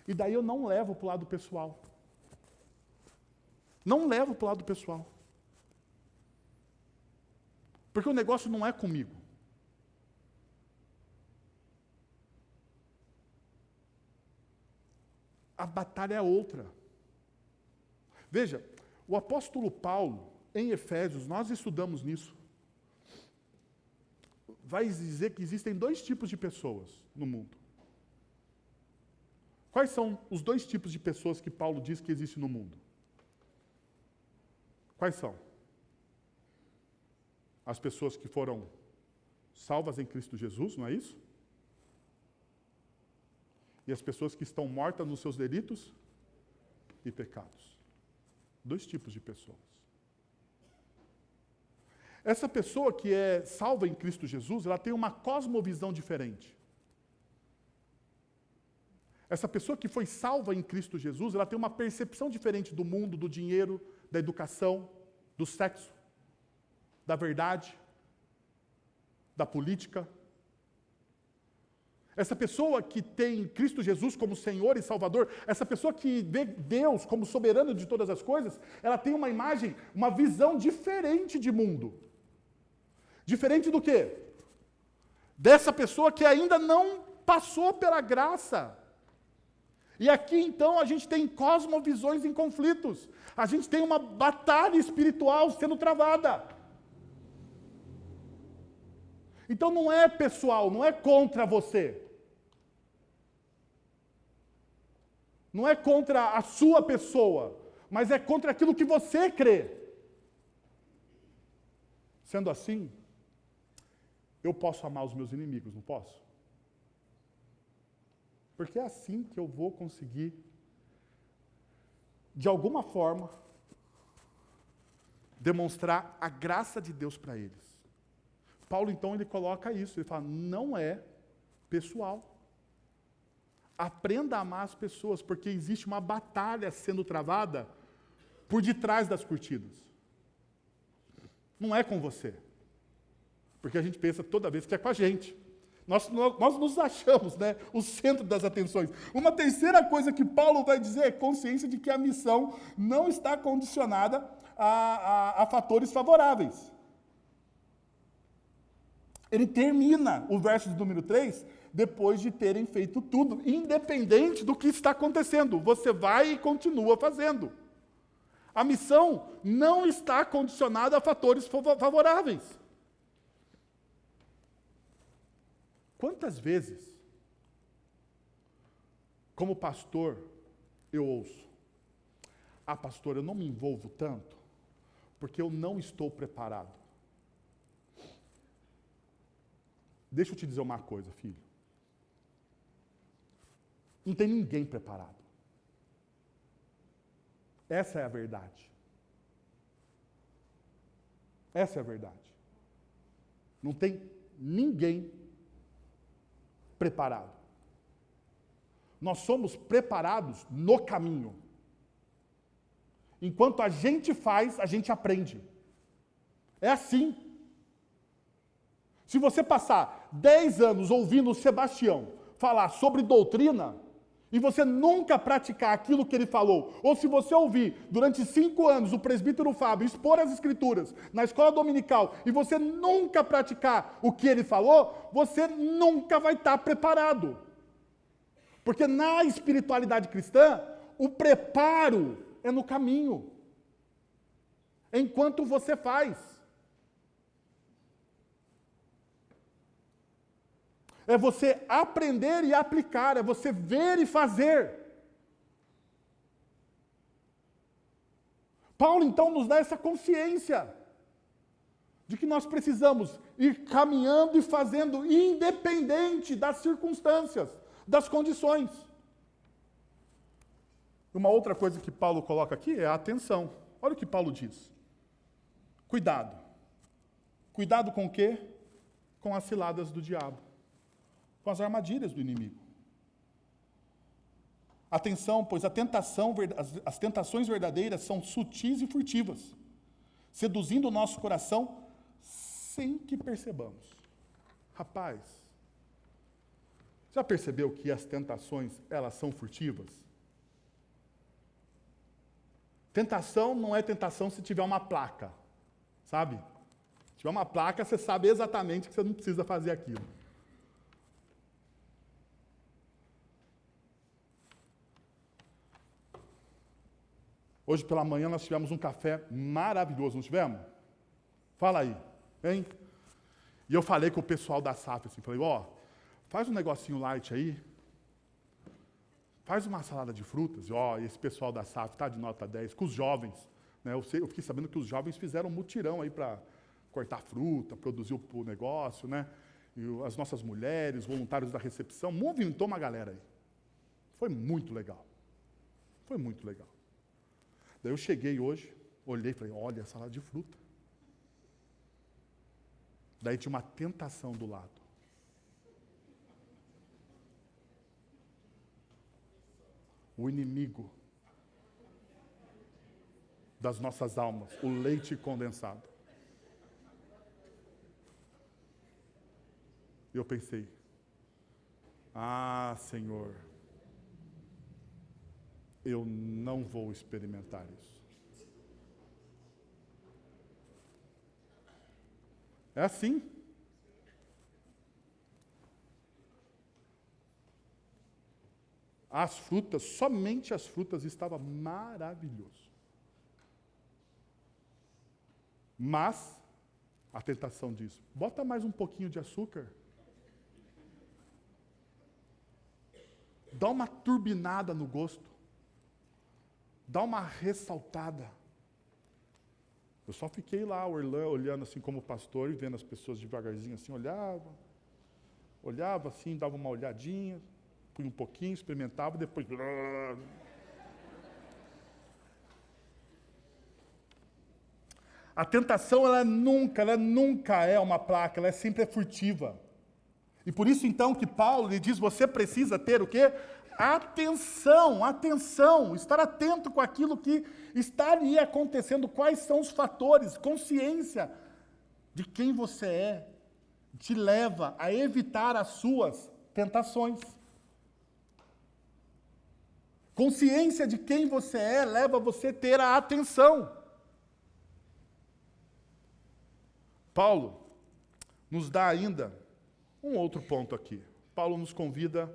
Speaker 1: E daí eu não levo para o lado pessoal. Não levo para o lado pessoal. Porque o negócio não é comigo. A batalha é outra. Veja, o apóstolo Paulo, em Efésios, nós estudamos nisso, vai dizer que existem dois tipos de pessoas no mundo. Quais são os dois tipos de pessoas que Paulo diz que existem no mundo? Quais são? As pessoas que foram salvas em Cristo Jesus, não é isso? E as pessoas que estão mortas nos seus delitos e pecados. Dois tipos de pessoas. Essa pessoa que é salva em Cristo Jesus, ela tem uma cosmovisão diferente. Essa pessoa que foi salva em Cristo Jesus, ela tem uma percepção diferente do mundo, do dinheiro, da educação, do sexo, da verdade, da política. Essa pessoa que tem Cristo Jesus como Senhor e Salvador, essa pessoa que vê Deus como soberano de todas as coisas, ela tem uma imagem, uma visão diferente de mundo. Diferente do quê? Dessa pessoa que ainda não passou pela graça. E aqui, então, a gente tem cosmovisões em conflitos. A gente tem uma batalha espiritual sendo travada. Então, não é pessoal, não é contra você. Não é contra a sua pessoa, mas é contra aquilo que você crê. Sendo assim, eu posso amar os meus inimigos, não posso? Porque é assim que eu vou conseguir, de alguma forma, demonstrar a graça de Deus para eles. Paulo, então, ele coloca isso, ele fala, não é pessoal. Aprenda a amar as pessoas, porque existe uma batalha sendo travada por detrás das cortinas. Não é com você. Porque a gente pensa toda vez que é com a gente. Nós nos achamos, né, o centro das atenções. Uma terceira coisa que Paulo vai dizer é consciência de que a missão não está condicionada a fatores favoráveis. Ele termina o verso de número 3, depois de terem feito tudo, independente do que está acontecendo. Você vai e continua fazendo. A missão não está condicionada a fatores favoráveis. Quantas vezes, como pastor, eu ouço, pastor, eu não me envolvo tanto, porque eu não estou preparado. Deixa eu te dizer uma coisa, filho. Não tem ninguém preparado. Essa é a verdade. Essa é a verdade. Não tem ninguém preparado. Nós somos preparados no caminho. Enquanto a gente faz, a gente aprende. É assim. Se você passar 10 anos ouvindo o Sebastião falar sobre doutrina, e você nunca praticar aquilo que ele falou, ou se você ouvir durante 5 anos o presbítero Fábio expor as escrituras na escola dominical, e você nunca praticar o que ele falou, você nunca vai estar preparado. Porque na espiritualidade cristã, o preparo é no caminho, enquanto você faz. É você aprender e aplicar, é você ver e fazer. Paulo, então, nos dá essa consciência de que nós precisamos ir caminhando e fazendo independente das circunstâncias, das condições. Uma outra coisa que Paulo coloca aqui é a atenção. Olha o que Paulo diz. Cuidado. Cuidado com o quê? Com as ciladas do diabo. Com as armadilhas do inimigo. Atenção, pois as tentações verdadeiras são sutis e furtivas, seduzindo o nosso coração sem que percebamos. Rapaz, já percebeu que as tentações, elas são furtivas? Tentação não é tentação se tiver uma placa, sabe? Se tiver uma placa, você sabe exatamente que você não precisa fazer aquilo. Hoje pela manhã nós tivemos um café maravilhoso, não tivemos? Fala aí, hein? E eu falei com o pessoal da SAF, assim, falei, faz um negocinho light aí, faz uma salada de frutas, e esse pessoal da SAF está de nota 10, com os jovens, né? Eu fiquei sabendo que os jovens fizeram um mutirão aí para cortar fruta, produzir o negócio, né? E as nossas mulheres, voluntários da recepção, movimentou uma galera aí. Foi muito legal. Foi muito legal. Daí eu cheguei hoje, olhei e falei, olha a salada de fruta. Daí tinha uma tentação do lado. O inimigo das nossas almas, o leite condensado. E eu pensei, Senhor, eu não vou experimentar isso. É assim. As frutas, somente as frutas, estava maravilhoso. Mas, a tentação diz, bota mais um pouquinho de açúcar. Dá uma turbinada no gosto. Dá uma ressaltada. Eu só fiquei lá olhando assim como pastor e vendo as pessoas devagarzinho assim, olhava assim, dava uma olhadinha, punha um pouquinho, experimentava, depois... A tentação, ela nunca é uma placa, ela sempre furtiva. E por isso então que Paulo lhe diz, você precisa ter o quê? Atenção, estar atento com aquilo que está ali acontecendo, quais são os fatores, consciência de quem você é, te leva a evitar as suas tentações. Consciência de quem você é leva você a ter a atenção. Paulo nos dá ainda um outro ponto aqui. Paulo nos convida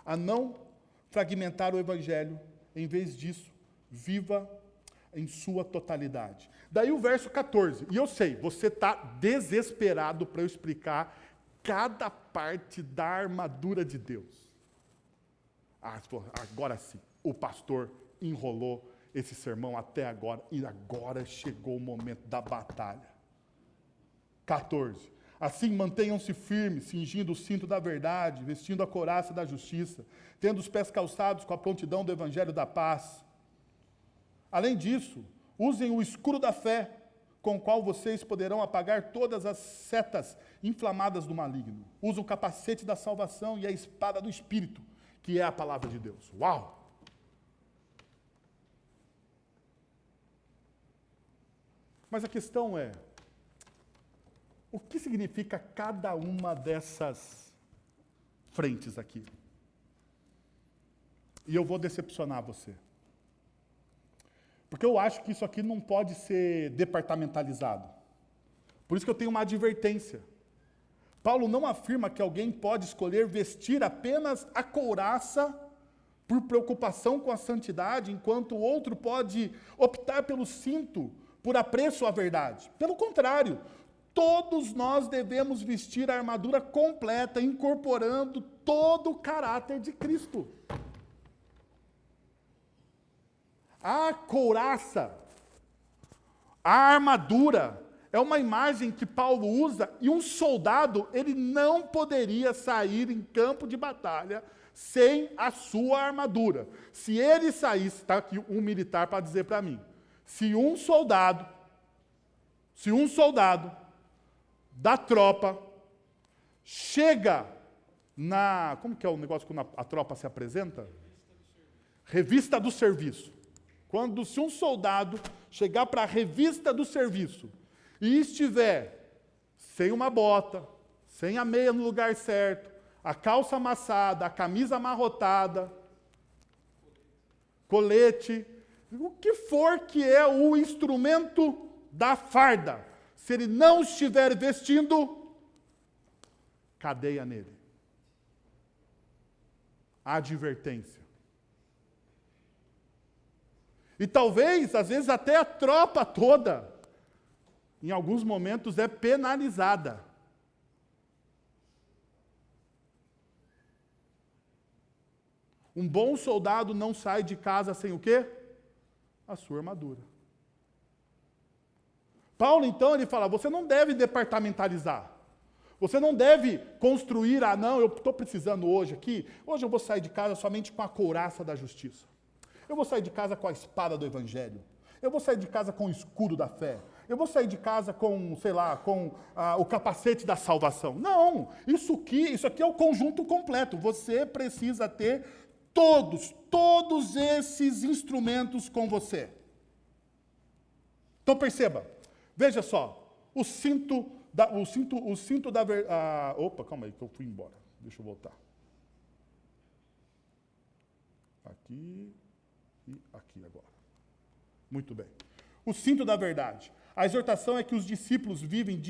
Speaker 1: a não fragmentar o Evangelho, em vez disso, viva em sua totalidade. Daí o verso 14, e eu sei, você está desesperado para eu explicar cada parte da armadura de Deus. Agora sim, o pastor enrolou esse sermão até agora, e agora chegou o momento da batalha. 14. Assim, mantenham-se firmes, cingindo o cinto da verdade, vestindo a couraça da justiça, tendo os pés calçados com a prontidão do evangelho da paz. Além disso, usem o escudo da fé, com o qual vocês poderão apagar todas as setas inflamadas do maligno. Usem o capacete da salvação e a espada do Espírito, que é a palavra de Deus. Uau! Mas a questão é, o que significa cada uma dessas frentes aqui? E eu vou decepcionar você. Porque eu acho que isso aqui não pode ser departamentalizado. Por isso que eu tenho uma advertência. Paulo não afirma que alguém pode escolher vestir apenas a couraça por preocupação com a santidade, enquanto o outro pode optar pelo cinto por apreço à verdade. Pelo contrário, todos nós devemos vestir a armadura completa, incorporando todo o caráter de Cristo. A couraça, a armadura, é uma imagem que Paulo usa, e um soldado, ele não poderia sair em campo de batalha sem a sua armadura. Se ele saísse, está aqui um militar para dizer para mim, se um soldado da tropa chega na, como que é o negócio quando a tropa se apresenta? Revista do serviço. Se um soldado chegar para a revista do serviço e estiver sem uma bota, sem a meia no lugar certo, a calça amassada, a camisa amarrotada, colete, o que for que é o instrumento da farda, se ele não estiver vestindo, cadeia nele. Advertência. E talvez, às vezes, até a tropa toda, em alguns momentos, é penalizada. Um bom soldado não sai de casa sem o quê? A sua armadura. Paulo, então, ele fala, você não deve departamentalizar. Você não deve construir, não, eu estou precisando hoje eu vou sair de casa somente com a couraça da justiça. Eu vou sair de casa com a espada do Evangelho. Eu vou sair de casa com o escudo da fé. Eu vou sair de casa com, o capacete da salvação. Não, isso aqui é o conjunto completo. Você precisa ter todos esses instrumentos com você. Então perceba, veja só, o cinto da verdade. Opa, calma aí que eu fui embora. Deixa eu voltar. Aqui e aqui agora. Muito bem. O cinto da verdade. A exortação é que os discípulos vivem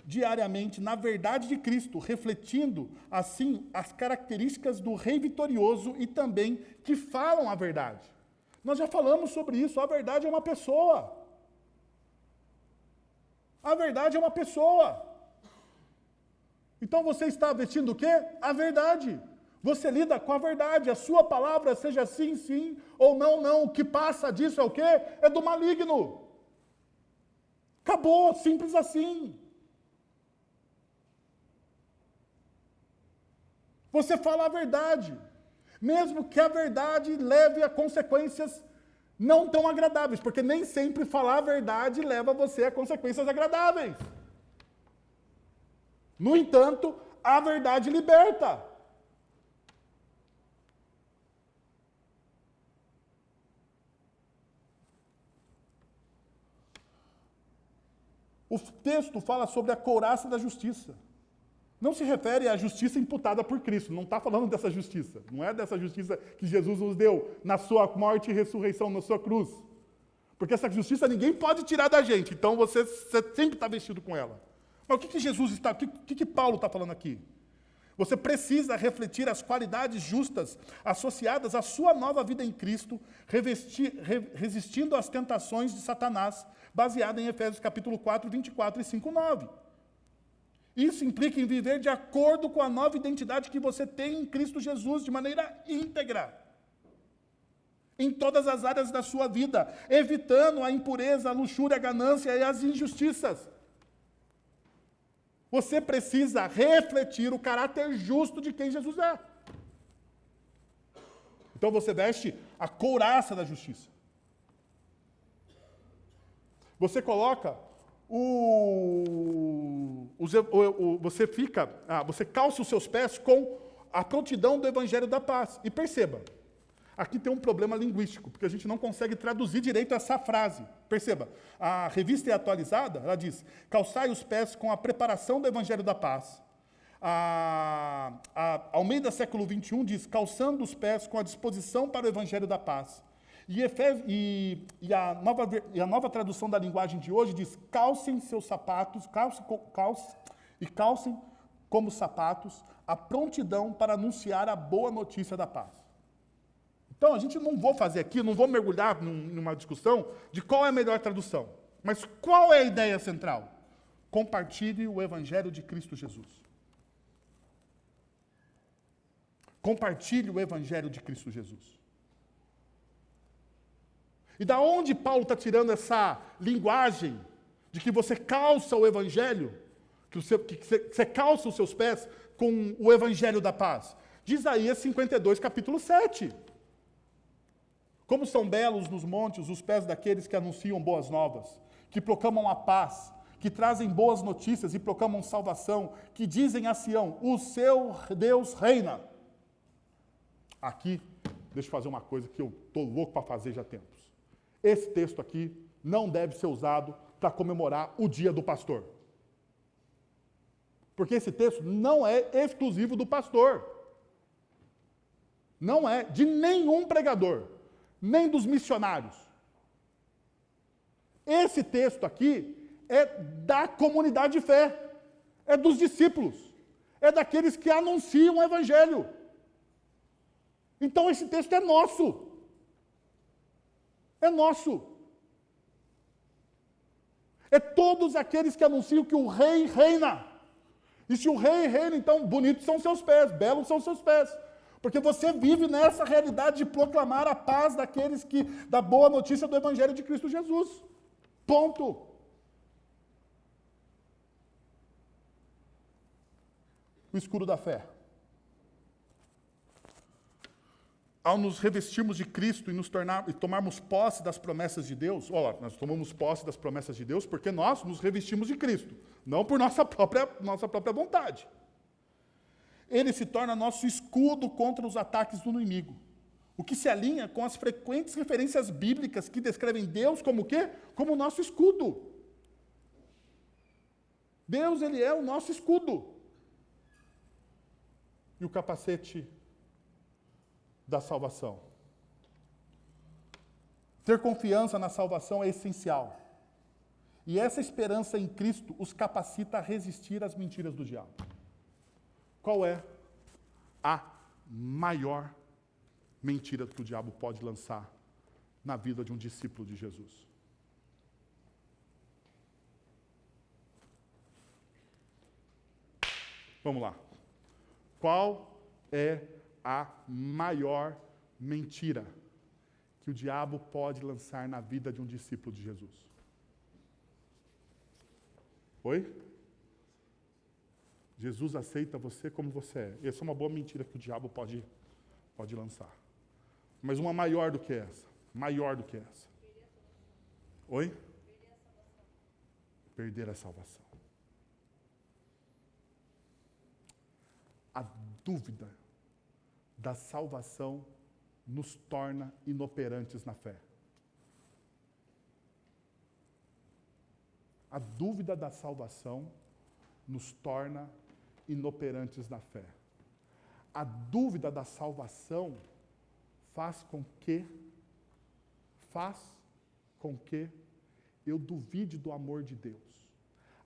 Speaker 1: diariamente na verdade de Cristo, refletindo, assim, as características do Rei vitorioso e também que falam a verdade. Nós já falamos sobre isso, a verdade é uma pessoa. A verdade é uma pessoa. Então você está vestindo o quê? A verdade. Você lida com a verdade, a sua palavra seja sim, sim, ou não, não. O que passa disso é o quê? É do maligno. Acabou, simples assim. Você fala a verdade, mesmo que a verdade leve a consequências não tão agradáveis, porque nem sempre falar a verdade leva você a consequências agradáveis. No entanto, a verdade liberta. O texto fala sobre a couraça da justiça. Não se refere à justiça imputada por Cristo, não está falando dessa justiça. Não é dessa justiça que Jesus nos deu na sua morte e ressurreição, na sua cruz. Porque essa justiça ninguém pode tirar da gente, então você sempre está vestido com ela. Mas o que Jesus está, o que Paulo está falando aqui? Você precisa refletir as qualidades justas associadas à sua nova vida em Cristo, resistindo às tentações de Satanás, baseada em Efésios capítulo 4, 24 e 5, 9. Isso implica em viver de acordo com a nova identidade que você tem em Cristo Jesus, de maneira íntegra, em todas as áreas da sua vida, evitando a impureza, a luxúria, a ganância e as injustiças. Você precisa refletir o caráter justo de quem Jesus é. Então você veste a couraça da justiça. Você coloca você calça os seus pés com a prontidão do Evangelho da paz. E perceba, Aqui tem um problema linguístico, porque a gente não consegue traduzir direito essa frase. Perceba, a revista é atualizada, ela diz, calçai os pés com a preparação do Evangelho da Paz. Ao meio do século XXI diz, calçando os pés com a disposição para o Evangelho da Paz. E a nova tradução da linguagem de hoje diz, calcem seus sapatos, calcem como sapatos a prontidão para anunciar a boa notícia da paz. Então, a gente não vou fazer aqui, não vou mergulhar numa discussão de qual é a melhor tradução. Mas qual é a ideia central? Compartilhe o Evangelho de Cristo Jesus. Compartilhe o Evangelho de Cristo Jesus. E da onde Paulo está tirando essa linguagem de que você calça o Evangelho, que você calça os seus pés com o Evangelho da paz? De Isaías 52, capítulo 7. Como são belos nos montes os pés daqueles que anunciam boas novas, que proclamam a paz, que trazem boas notícias e proclamam salvação, que dizem a Sião, o seu Deus reina. Aqui, deixa eu fazer uma coisa que eu estou louco para fazer já há tempos. Esse texto aqui não deve ser usado para comemorar o dia do pastor. Porque esse texto não é exclusivo do pastor. Não é de nenhum pregador. Nem dos missionários. Esse texto aqui é da comunidade de fé, é dos discípulos, é daqueles que anunciam o Evangelho. Então esse texto é nosso. É nosso. É todos aqueles que anunciam que o rei reina. E se o rei reina, então bonitos são seus pés, belos são seus pés. Porque você vive nessa realidade de proclamar a paz da boa notícia do Evangelho de Cristo Jesus. Ponto. O escudo da fé. Ao nos revestirmos de Cristo e tomarmos posse das promessas de Deus, olha, nós tomamos posse das promessas de Deus porque nós nos revestimos de Cristo, não por nossa própria vontade. Ele se torna nosso escudo contra os ataques do inimigo. O que se alinha com as frequentes referências bíblicas que descrevem Deus como o quê? Como o nosso escudo. Deus, ele é o nosso escudo. E o capacete da salvação. Ter confiança na salvação é essencial. E essa esperança em Cristo os capacita a resistir às mentiras do diabo. Qual é a maior mentira que o diabo pode lançar na vida de um discípulo de Jesus? Vamos lá. Qual é a maior mentira que o diabo pode lançar na vida de um discípulo de Jesus? Oi? Jesus aceita você como você é. Essa é uma boa mentira que o diabo pode lançar. Mas uma maior do que essa. Maior do que essa. Oi? Perder a salvação. A dúvida da salvação nos torna inoperantes na fé. A dúvida da salvação nos torna inoperantes na fé. A dúvida da salvação faz com que eu duvide do amor de Deus.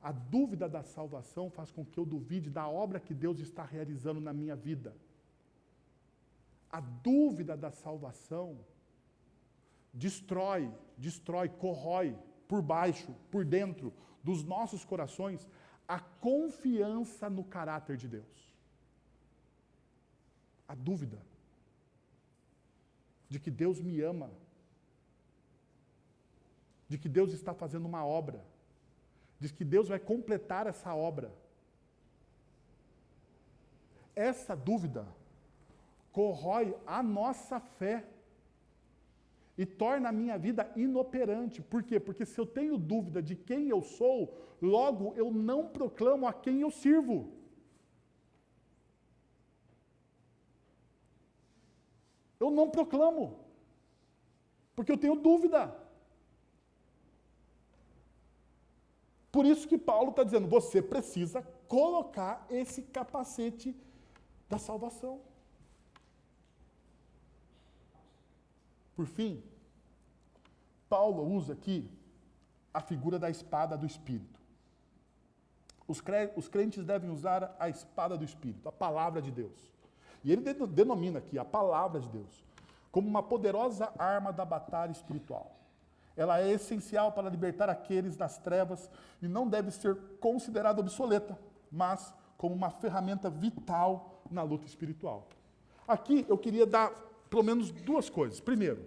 Speaker 1: A dúvida da salvação faz com que eu duvide da obra que Deus está realizando na minha vida. A dúvida da salvação destrói, corrói por baixo, por dentro dos nossos corações a confiança no caráter de Deus. A dúvida de que Deus me ama, de que Deus está fazendo uma obra, de que Deus vai completar essa obra. Essa dúvida corrói a nossa fé e torna a minha vida inoperante. Por quê? Porque se eu tenho dúvida de quem eu sou, logo eu não proclamo a quem eu sirvo. Eu não proclamo, porque eu tenho dúvida. Por isso que Paulo está dizendo, você precisa colocar esse capacete da salvação. Por fim, Paulo usa aqui a figura da espada do Espírito. Os crentes devem usar a espada do Espírito, a palavra de Deus. E ele denomina aqui a palavra de Deus como uma poderosa arma da batalha espiritual. Ela é essencial para libertar aqueles das trevas e não deve ser considerada obsoleta, mas como uma ferramenta vital na luta espiritual. Aqui eu queria dar pelo menos duas coisas. Primeiro,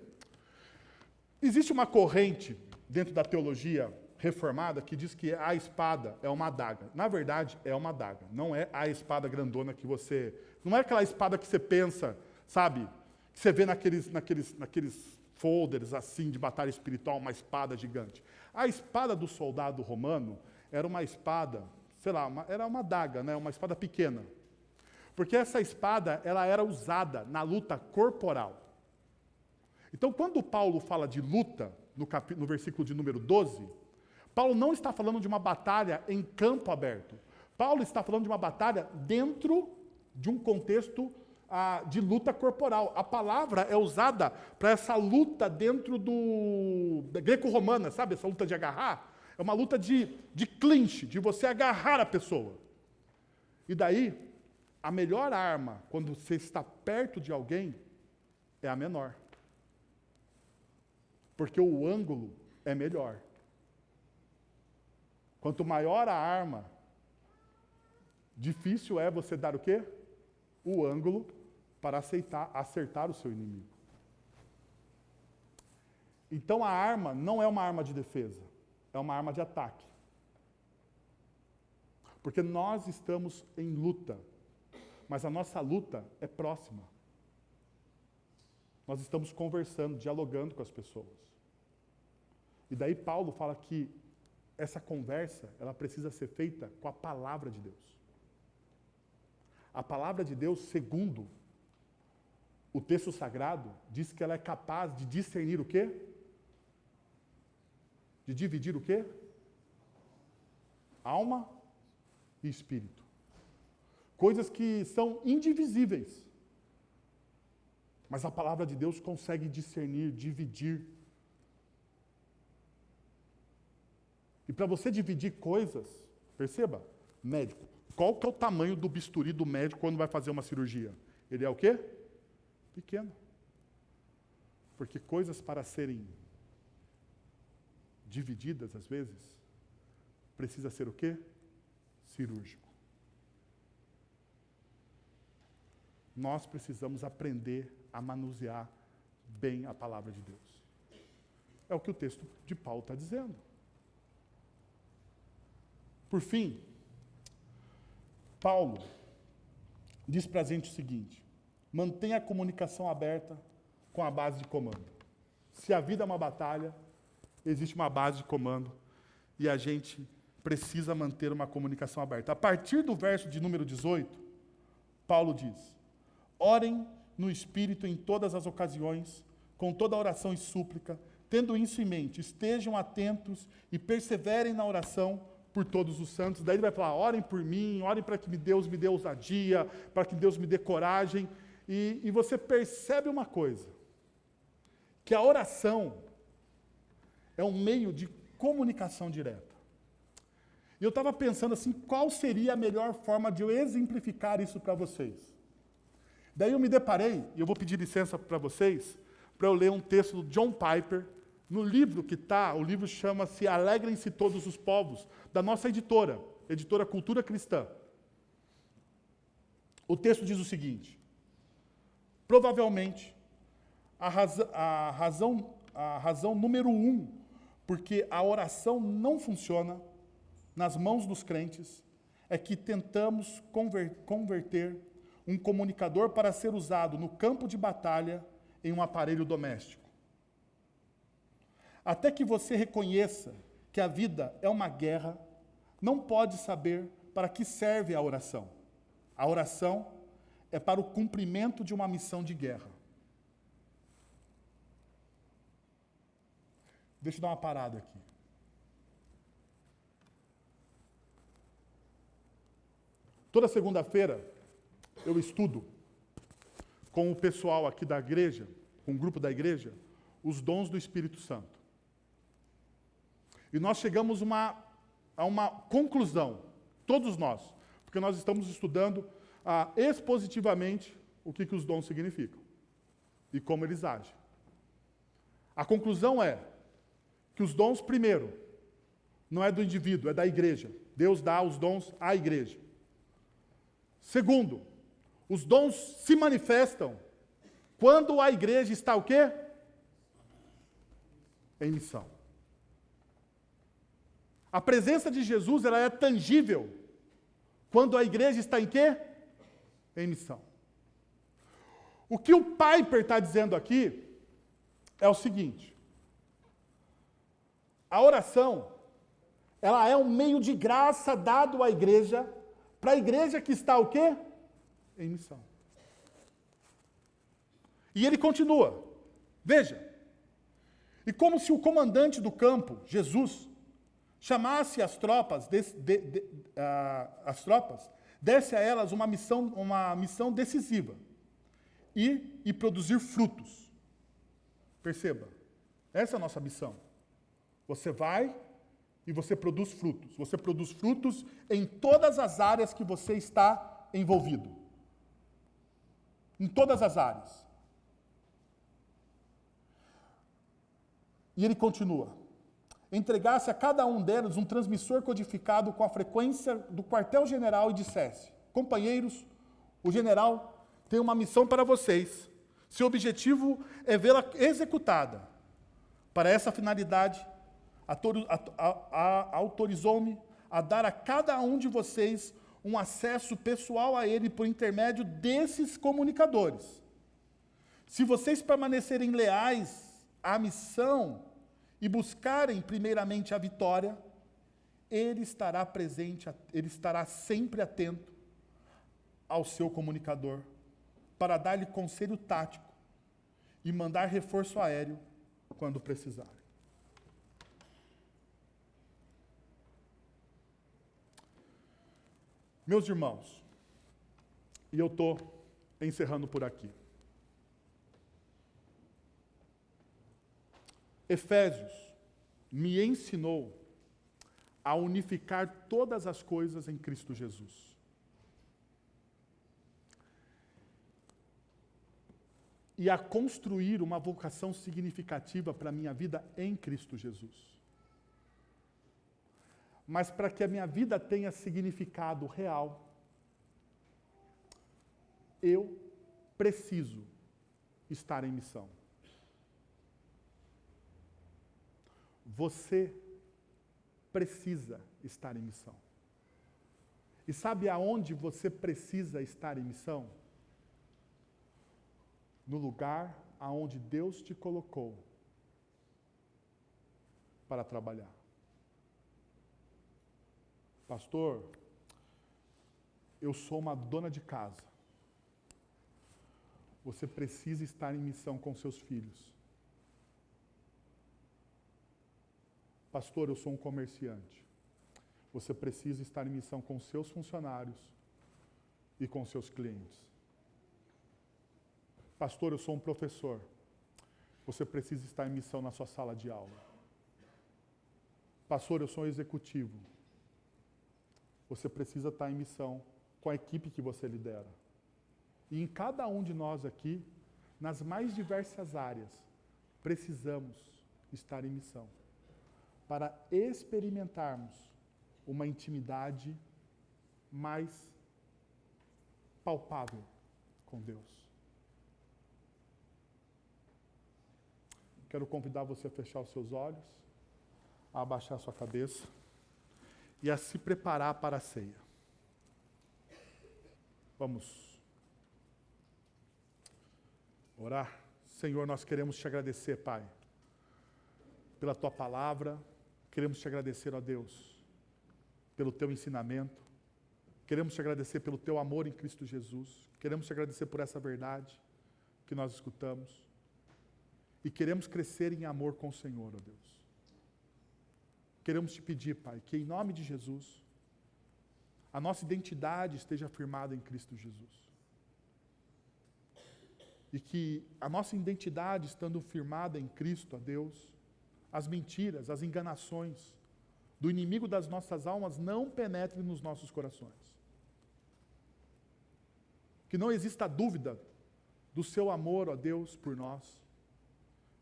Speaker 1: existe uma corrente dentro da teologia reformada que diz que a espada é uma adaga. Na verdade, é uma adaga. Não é a espada grandona que você... Não é aquela espada que você pensa, sabe? Que você vê naqueles folders assim de batalha espiritual, uma espada gigante. A espada do soldado romano era uma espada, sei lá, era uma adaga, né? Uma espada pequena. Porque essa espada, ela era usada na luta corporal. Então, quando Paulo fala de luta, no versículo de número 12, Paulo não está falando de uma batalha em campo aberto. Paulo está falando de uma batalha dentro de um contexto de luta corporal. A palavra é usada para essa luta dentro da greco-romana, sabe? Essa luta de agarrar. É uma luta de clinch, de você agarrar a pessoa. E daí, a melhor arma, quando você está perto de alguém, é a menor. Porque o ângulo é melhor. Quanto maior a arma, difícil é você dar o quê? O ângulo para acertar o seu inimigo. Então a arma não é uma arma de defesa, é uma arma de ataque. Porque nós estamos em luta, mas a nossa luta é próxima. Nós estamos conversando, dialogando com as pessoas. E daí Paulo fala que essa conversa, ela precisa ser feita com a palavra de Deus. A palavra de Deus, segundo o texto sagrado, diz que ela é capaz de discernir o quê? De dividir o quê? Alma e espírito. Coisas que são indivisíveis. Mas a palavra de Deus consegue discernir, dividir. E para você dividir coisas, perceba, médico, qual que é o tamanho do bisturi do médico quando vai fazer uma cirurgia? Ele é o quê? Pequeno. Porque coisas para serem divididas, às vezes, precisa ser o quê? Cirúrgico. Nós precisamos aprender a manusear bem a palavra de Deus. É o que o texto de Paulo está dizendo. Por fim, Paulo diz para a gente o seguinte: mantenha a comunicação aberta com a base de comando. Se a vida é uma batalha, existe uma base de comando e a gente precisa manter uma comunicação aberta. A partir do verso de número 18, Paulo diz: orem no Espírito em todas as ocasiões, com toda oração e súplica, tendo isso em mente, estejam atentos e perseverem na oração por todos os santos. Daí ele vai falar, orem por mim, orem para que Deus me dê ousadia, para que Deus me dê coragem. E você percebe uma coisa, que a oração é um meio de comunicação direta. E eu estava pensando assim, qual seria a melhor forma de eu exemplificar isso para vocês? Daí eu me deparei, e eu vou pedir licença para vocês, para eu ler um texto do John Piper, no livro que está, o livro chama-se Alegrem-se Todos os Povos, da nossa editora Cultura Cristã. O texto diz o seguinte: provavelmente, a razão número 1 porque a oração não funciona nas mãos dos crentes é que tentamos converter um comunicador para ser usado no campo de batalha em um aparelho doméstico. Até que você reconheça que a vida é uma guerra, não pode saber para que serve a oração. A oração é para o cumprimento de uma missão de guerra. Deixa eu dar uma parada aqui. Toda segunda-feira eu estudo com o pessoal aqui da igreja, com o grupo da igreja, os dons do Espírito Santo. E nós chegamos a uma conclusão, todos nós, porque nós estamos estudando expositivamente o que os dons significam e como eles agem. A conclusão é que os dons, primeiro, não é do indivíduo, é da igreja. Deus dá os dons à igreja. Segundo, os dons se manifestam quando a igreja está o quê? Em missão. A presença de Jesus, ela é tangível quando a igreja está em quê? Em missão. O que o Piper está dizendo aqui é o seguinte: a oração, ela é um meio de graça dado à igreja, para a igreja que está o quê? Em missão. E ele continua. Veja. E como se o comandante do campo, Jesus, chamasse as tropas, desse a elas uma missão decisiva. Ir e produzir frutos. Perceba, essa é a nossa missão. Você vai e você produz frutos. Você produz frutos em todas as áreas que você está envolvido. Em todas as áreas. E ele continua. Entregasse a cada um deles um transmissor codificado com a frequência do quartel-general e dissesse: companheiros, o general tem uma missão para vocês. Seu objetivo é vê-la executada. Para essa finalidade, autorizou-me a dar a cada um de vocês um acesso pessoal a ele por intermédio desses comunicadores. Se vocês permanecerem leais à missão e buscarem primeiramente a vitória, ele estará sempre atento ao seu comunicador para dar-lhe conselho tático e mandar reforço aéreo quando precisar. Meus irmãos, e eu estou encerrando por aqui. Efésios me ensinou a unificar todas as coisas em Cristo Jesus. E a construir uma vocação significativa para a minha vida em Cristo Jesus. Mas para que a minha vida tenha significado real, eu preciso estar em missão. Você precisa estar em missão. E sabe aonde você precisa estar em missão? No lugar aonde Deus te colocou para trabalhar. Pastor, eu sou uma dona de casa. Você precisa estar em missão com seus filhos. Pastor, eu sou um comerciante. Você precisa estar em missão com seus funcionários e com seus clientes. Pastor, eu sou um professor. Você precisa estar em missão na sua sala de aula. Pastor, eu sou um executivo. Você precisa estar em missão com a equipe que você lidera. E em cada um de nós aqui, nas mais diversas áreas, precisamos estar em missão para experimentarmos uma intimidade mais palpável com Deus. Quero convidar você a fechar os seus olhos, a abaixar a sua cabeça e a se preparar para a ceia. Vamos orar. Senhor, nós queremos te agradecer, Pai, pela tua palavra. Queremos te agradecer, ó Deus, pelo teu ensinamento. Queremos te agradecer pelo teu amor em Cristo Jesus. Queremos te agradecer por essa verdade que nós escutamos. E queremos crescer em amor com o Senhor, ó Deus. queremos te pedir, Pai, que em nome de Jesus, a nossa identidade esteja firmada em Cristo Jesus. E que a nossa identidade estando firmada em Cristo, ó Deus, as mentiras, as enganações do inimigo das nossas almas não penetrem nos nossos corações. Que não exista dúvida do seu amor, ó Deus, por nós.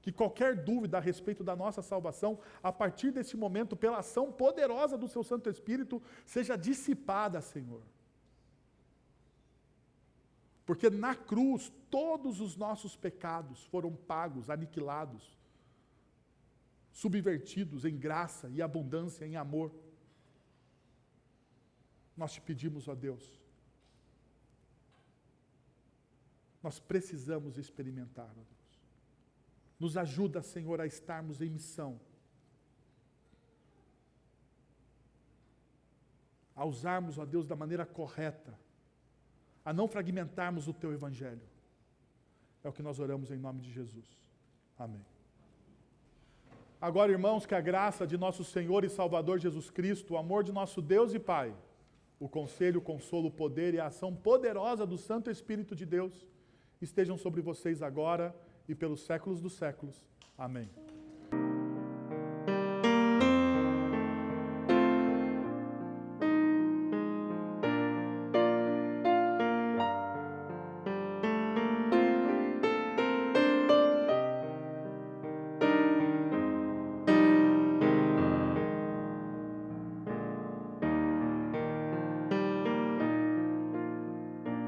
Speaker 1: Que qualquer dúvida a respeito da nossa salvação, a partir desse momento, pela ação poderosa do seu Santo Espírito, seja dissipada, Senhor. Porque na cruz, todos os nossos pecados foram pagos, aniquilados, subvertidos em graça e abundância, em amor. Nós te pedimos, ó Deus, nós precisamos experimentar, ó Deus. Nos ajuda, Senhor, a estarmos em missão. A usarmos, ó Deus, da maneira correta. A não fragmentarmos o Teu Evangelho. É o que nós oramos em nome de Jesus. Amém. Agora, irmãos, que a graça de nosso Senhor e Salvador Jesus Cristo, o amor de nosso Deus e Pai, o conselho, o consolo, o poder e a ação poderosa do Santo Espírito de Deus estejam sobre vocês agora e pelos séculos dos séculos. Amém.